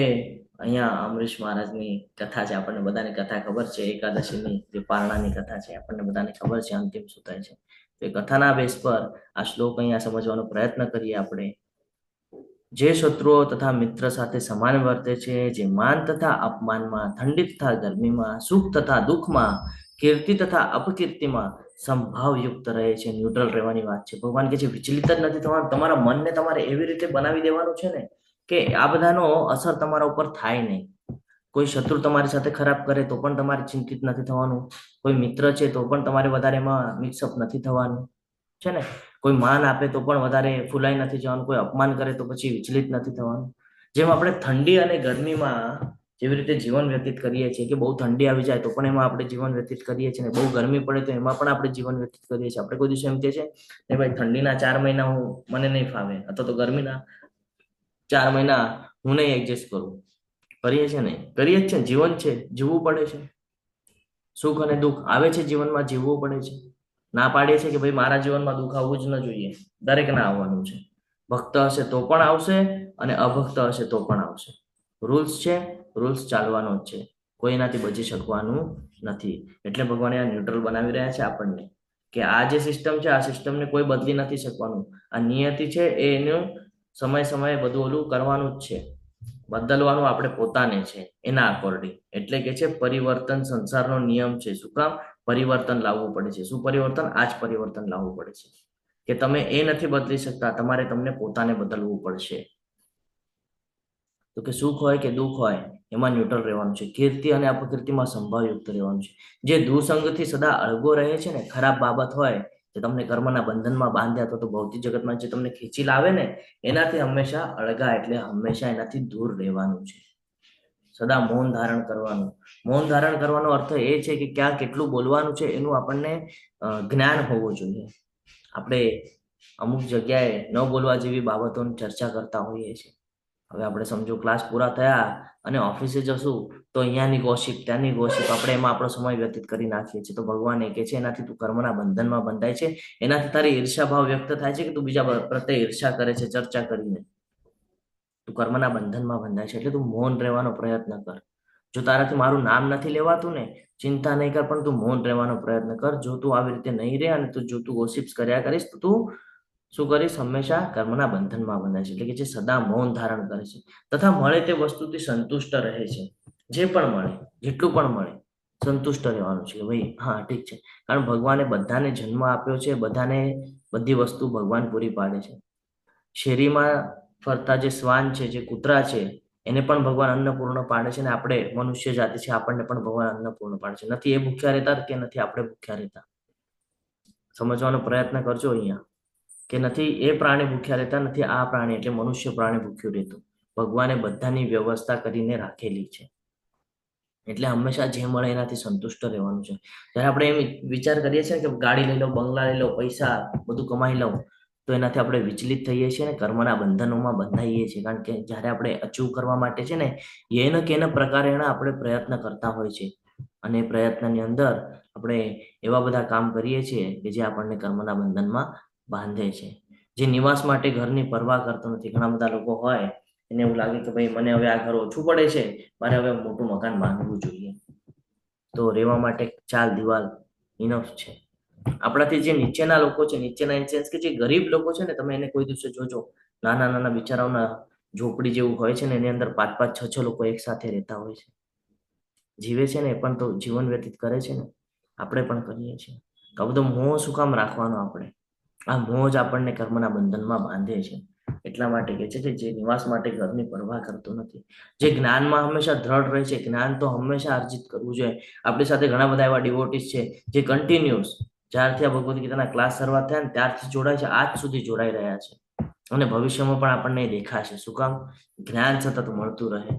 અહીંયા અમરીશ મહારાજની કથા છે, આપણને બધાની કથા ખબર છે, એકાદશીની જે પારણાની કથા છે, આપણને બધાને ખબર છે અંતિમ શું થાય છે. તો એ કથાના બેસ પર આ શ્લોક અહીંયા સમજવાનો પ્રયત્ન કરીએ આપણે. જે શત્રુઓ તથા મિત્ર સાથે સમાન વર્તે છે, જે માન તથા અપમાનમાં, ઠંડી તથા ગરમીમાં, સુખ તથા દુઃખમાં, કીર્તિ તથા અપકીર્તિમાં સંભાવયુક્ત રહે છે, ન્યુટ્રલ રહેવાની વાત છે. ભગવાન કે છે વિચલિત જ નથી થવાનું. તમારા મનને તમારે એવી રીતે બનાવી દેવાનું છે ને, કે આ બધાનો અસર તમારા ઉપર થાય નહીં. કોઈ શત્રુ તમારી સાથે ખરાબ કરે તો પણ તમારે ચિંતિત નથી થવાનું. કોઈ મિત્ર છે તો પણ તમારે વધારે એમાં મિક્સઅપ નથી થવાનું, છે ને. કોઈ માન આપે તો પણ વધારે ફૂલાઈ નથી જવાનું, કોઈ અપમાન કરે તો પછી વિચલિત નથી થવાનું. જેમ આપણે ઠંડી અને ગરમીમાં જેવી રીતે જીવન વ્યતીત કરીએ છીએ, કે બહુ ઠંડી આવી જાય તો પણ એમાં આપણે જીવન વ્યતીત કરીએ છીએ, ને બહુ ગરમી પડે તો એમાં પણ આપણે જીવન વ્યતીત કરીએ છીએ. આપણે કોઈ દિવસ એમ કહે છે ને ભાઈ ઠંડીના 4 મહિના મને નહીં ફાવે, અથવા તો ગરમીના 4 મહિના હું નહીં એડજસ્ટ કરું. કરીએ છીએ ને? કરીએ જ છે. જીવન છે, જીવવું પડે છે. સુખ અને દુઃખ આવે છે જીવનમાં, જીવવું પડે છે. ના પાડીએ છીએ કે ભાઈ મારા જીવનમાં દુઃખ આવવું જ ન જોઈએ, દરેક ના આવવાનું છે. ભક્ત હશે તો પણ આવશે, અને અભક્ત હશે તો પણ આવશે. રૂલ્સ છે, રૂલ્સ ચાલવાનો જ છે, કોઈ એનાથી બચી શકવાનું નથી. એટલે ભગવાન આ ન્યુટ્રલ બનાવી રહ્યા છે આપણને, કે આ જે સિસ્ટમ છે, આ સિસ્ટમને કોઈ બદલી નથી શકવાનું. આ નિયતિ છે, એનું સમયે બધું ઓલું કરવાનું જ છે. બદલવાનું આપણે પોતાને છે, એના અકોર્ડિંગ. એટલે કે છે પરિવર્તન સંસારનો નિયમ છે. શું કામ? પરિવર્તન લાવવું પડે છે. શું પરિવર્તન? આ જ પરિવર્તન લાવવું પડે છે, કે તમે એ નથી બદલી શકતા, તમારે તમને પોતાને બદલવું પડશે. તો કે સુખ હોય કે દુઃખ હોય, એમાં ન્યુટ્રલ રહેવાનું છે. કીર્તિ અને અપકીર્તિમાં સંભાવયુક્ત રહેવાનું છે. જે દુસંગથી સદા અળગો રહે છે ને, ખરાબ બાબત હોય જે તમને કર્મના બંધનમાં બાંધે, અથવા તો ભૌતિક જગતમાં જે તમને ખેંચી લાવે ને, એનાથી હંમેશા અળગા, એટલે હંમેશા એનાથી દૂર રહેવાનું છે. સદા મૌન ધારણ કરવાનું. મૌન ધારણ કરવાનો અર્થ એ છે કે ક્યાં કેટલું બોલવાનું છે એનું આપણને જ્ઞાન હોવું જોઈએ. આપણે અમુક જગ્યાએ ન બોલવા જેવી બાબતોની ચર્ચા કરતા હોઈએ છીએ. હવે આપણે સમજો ક્લાસ પૂરા થયા અને ઓફિસે જશું, તો અહીંયાની ગોસિપ, ત્યાંની ગોસિપ, આપણે એમાં આપણો સમય વ્યતીત કરી નાખીએ છીએ. તો ભગવાન એ કહે છે એનાથી તું કર્મના બંધનમાં બંધાય છે, એનાથી તારી ઈર્ષા ભાવ વ્યક્ત થાય છે, કે તું બીજા પ્રત્યે ઈર્ષા કરે છે ચર્ચા કરીને. તું કર્મના બંધનમાં બંધાય છે, એટલે તું મૌન રહેવાનો પ્રયત્ન કર. જો તારાથી મારું નામ નથી લેવાતું ને, ચિંતા નહીં કર, પણ તું મૌન રહેવાનો પ્રયત્ન કર. જો તું આવી રીતે નહીં રહે, અને જો તું ગોસિપ્સ કર્યા કરીશ, તો તું શું કરીશ? હંમેશા કર્મના બંધનમાં બંધાય છે. એટલે કે જે સદા મૌન ધારણ કરે છે, તથા મળે તે વસ્તુથી સંતુષ્ટ રહે છે. જે પણ મળે, જેટલું પણ મળે, સંતુષ્ટ રહેવાનું છે. ભાઈ હા ઠીક છે, કારણ ભગવાને બધાને જન્મ આપ્યો છે, બધાને બધી વસ્તુ ભગવાન પૂરી પાડે છે. શેરીમાં ફરતા જે શ્વાન છે, જે કૂતરા છે, એને પણ ભગવાન અન્ન પૂર્ણ પાડે છે. ને આપણે મનુષ્ય જાતિ છે, આપણને પણ ભગવાન અન્ન પૂર્ણ પાડે છે. નથી એ ભૂખ્યા રહેતા, કે નથી આપણે ભૂખ્યા રહેતા. સમજવાનો પ્રયત્ન કરજો અહીંયા. કે નથી એ પ્રાણી ભૂખ્યા રહેતા, નથી આ પ્રાણી એટલે મનુષ્ય પ્રાણી ભૂખ્યું રહેતું. ભગવાને બધાની વ્યવસ્થા કરીને રાખેલી છે. એટલે હંમેશા જે મળે એનાથી સંતુષ્ટ રહેવાનું છે. જ્યારે આપણે એમ વિચાર કરીએ છીએ કે ગાડી લઈ લો, બંગલા લઈ લો, પૈસા બધું કમાઈ લઉં, તો એનાથી આપણે વિચલિત થઈએ છીએ ને કર્મના બંધનોમાં બંધાઈએ છીએ. કારણ કે જ્યારે આપણે અચીવ કરવા માટે છે ને એને કે એના પ્રકારે આપણે પ્રયત્ન કરતા હોય છે, અને પ્રયત્નની અંદર આપણે એવા બધા કામ કરીએ છીએ કે જે આપણને કર્મના બંધનમાં બાંધે છે. જે નિવાસ માટે ઘરની પરવા કરતો નથી. ઘણા બધા લોકો હોય એને એવું લાગે કે ભાઈ મને હવે આ ઘર ઓછું પડે છે, મારે હવે મોટું મકાન બાંધવું જોઈએ, તો રહેવા માટે 4 દિવાલ ઇનફ છે. આપણાથી જે નીચેના લોકો છે, નીચેના ઇન સેન્સ કે જે ગરીબ લોકો છે ને, તમે એને કોઈ દિવસે જોજો, નાના નાના બિચારાઓના ઝોપડી જેવું હોય છે ને, એની અંદર 5-5, 6-6 લોકો એક સાથે રહેતા હોય છે. જીવે છે ને એ પણ તો જીવન વ્યતીત કરે છે ને, આપણે પણ કરીએ છીએ. તો આ બધો મોહ શું કામ રાખવાનો? આપણે આ મોહ જ આપણને કર્મના બંધનમાં બાંધે છે. એટલા માટે કહે છે કે જે નિવાસ માટે ઘરની પરવા કરતો નથી, જે જ્ઞાનમાં હંમેશા દ્રઢ રહે છે. જ્ઞાન તો હંમેશા અર્જિત કરવું જોઈએ. આપણી સાથે ઘણા બધા એવા ડિવોટીસ છે જે કન્ટિન્યુઅસ જ્યારથી આ ભગવદ્ ગીતાના ક્લાસ શરૂઆત થયા ને ત્યારથી જોડાય છે, આજ સુધી જોડાઈ રહ્યા છે, અને ભવિષ્યમાં પણ આપણને દેખાશે. શું કામ? જ્ઞાન સતત મળતું રહે,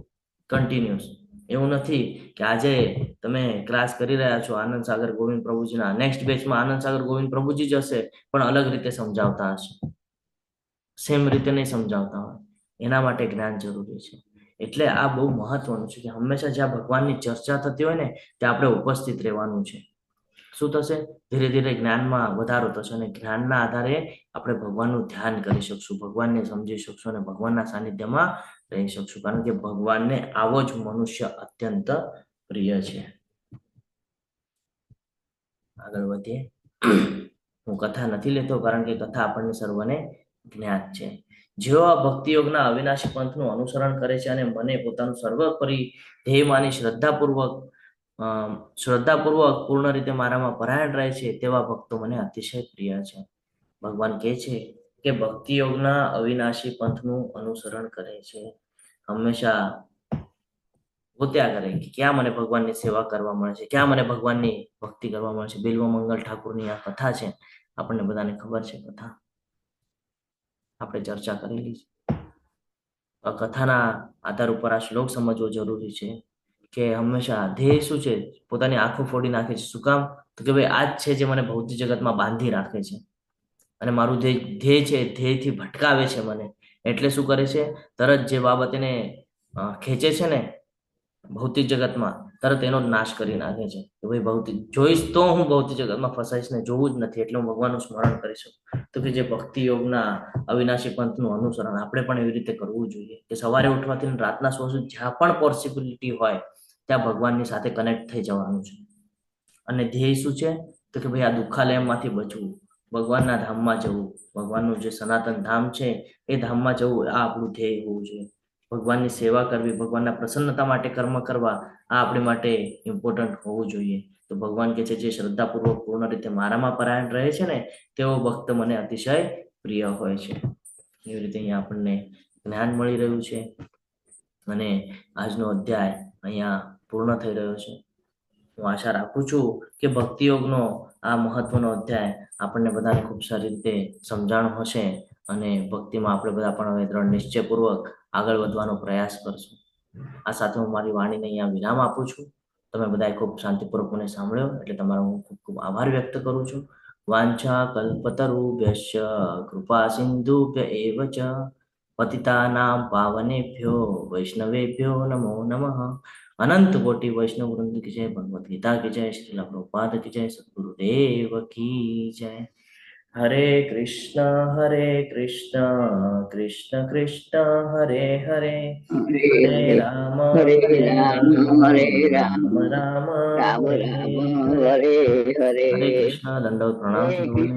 કન્ટિન્યુઅસ. એવું નથી કે આજે તમે ક્લાસ કરી રહ્યા છો આનંદ સાગર ગોવિંદ પ્રભુજીના, નેક્સ્ટ બેચમાં આનંદ સાગર ગોવિંદ પ્રભુજી જ હશે, પણ અલગ રીતે સમજાવતા હશે, સેમ રીતે નહીં સમજાવતા હોય. એના માટે જ્ઞાન જરૂરી છે. એટલે આ બહુ મહત્વનું છે કે હંમેશા જ્યાં ભગવાનની ચર્ચા થતી હોય ને ત્યાં આપણે ઉપસ્થિત રહેવાનું છે. શું થશે? ધીરે ધીરે જ્ઞાનમાં વધારો થશે, અને જ્ઞાનના આધારે આપણે ભગવાનનું ધ્યાન કરી શકશું, ભગવાનને સમજી શકશું, અને ભગવાનના સાનિધ્યમાં રહી શકશું. કારણ કે ભગવાનને આવો જ મનુષ્ય અત્યંત પ્રિય છે. આગળ વધીએ. હું કથા નથી લેતો કારણ કે કથા આપણને સર્વને જ્ઞાત છે. જેઓ આ ભક્તિ યોગના અવિનાશી પંથનું અનુસરણ કરે છે અને મને પોતાનું સર્વોપરી ધ્યેય માની શ્રદ્ધાપૂર્વક પૂર્ણ રીતે મારામાં પરાયણ રહે છે, તેવા ભક્તો મને અતિશય પ્રિય છે. ભગવાન કહે છે કે ભક્તિ યોગના અવિનાશી પંથનું અનુસરણ કરે છે, હંમેશા ગોત્યા કરે કે ક્યાં મને ભગવાનની સેવા કરવા મળે છે, ક્યાં મને ભગવાનની ભક્તિ કરવા મળે છે. બિલ્વ મંગલ ઠાકુરની આ કથા છે, આપણને બધાને ખબર છે. કથા આપણે ચર્ચા કરેલી છે. આ કથાના આધાર ઉપર આ શ્લોક સમજવો જરૂરી છે કે હંમેશા ધ્યેય શું છે? પોતાની આંખો ફોડી નાખે છે. શું કામ? તો કે ભાઈ આ જ છે જે મને ભૌતિક જગતમાં બાંધી રાખે છે, અને મારું ધ્યેય છે, ધ્યેયથી ભટકાવે છે મને. એટલે શું કરે છે? તરત જે બાબત એને ખેંચે છે ને ભૌતિક જગતમાં, તરત એનો નાશ કરી નાખે છે કે ભાઈ ભૌતિક જોઈશ તો હું ભૌતિક જગતમાં ફસાઈશ, ને જોવું જ નથી એટલે હું ભગવાનનું સ્મરણ કરી શકું. તો કે જે ભક્તિ યોગના અવિનાશી પંથનું અનુસરણ આપણે પણ એવી રીતે કરવું જોઈએ કે સવારે ઉઠવાથી રાતના સુધી જ્યાં પણ પોસિબિલિટી હોય ત્યાં ભગવાનની સાથે કનેક્ટ થઈ જવાનું છે. અને ધ્યેય શું છે? તો કે ભાઈ આ દુઃખાલયમાંથી બચવું, ભગવાનના ધામમાં જવું, ભગવાનનું જે સનાતન ધામ છે એ ધામમાં જવું, આ આપણું ધ્યેય હોવું જોઈએ. ભગવાનની સેવા કરવી, ભગવાનના પ્રસન્નતા માટે કર્મ કરવા, આ આપણી માટે ઇમ્પોર્ટન્ટ હોવું જોઈએ. તો ભગવાન કહે છે જે શ્રદ્ધાપૂર્વક પૂર્ણ રીતે મારામાં પરાયણ રહે છે ને તેવો ભક્ત મને અતિશય પ્રિય હોય છે. એવી રીતે અહીંયા આપણને જ્ઞાન મળી રહ્યું છે, અને આજનો અધ્યાય અહીંયા પૂર્ણ થઈ રહ્યો છે. હું આશા રાખું છું કે ભક્તિ યોગનો આ મહત્વનો અધ્યાય આપણને બધાને ખૂબ સારી રીતે સમજાણું હશે, અને ભક્તિમાં આપણે બધા પણ હવે દ્રઢ નિશ્ચયપૂર્વક આગળ વધવાનો પ્રયાસ કરશું. આ સાથે હું મારી વાણીને અહીંયા વિરામ આપું છું. તમે બધાએ ખૂબ શાંતિપૂર્વક મને સાંભળ્યો એટલે તમારો હું ખૂબ ખૂબ આભાર વ્યક્ત કરું છું. વાંછા કલ્પતરુભ્યશ્ચ કૃપા સિંધુભ્ય એવ ચ પતિતાનાં પાવનેભ્યો વૈષ્ણવેભ્યો નમો નમઃ. અનંત કોટી વૈષ્ણવ વૃંદ की जय, भगवद गीता की जय, श्रील प्रभुपाद की जय, सद्गुरुदेव की जय. हरे कृष्ण कृष्ण कृष्ण हरे हरे, हरे राम हरे राम राम राम राम हरे राम हरे. हरे हरे. हरे कृष्ण. दंडवत प्रणाम सर्वांने.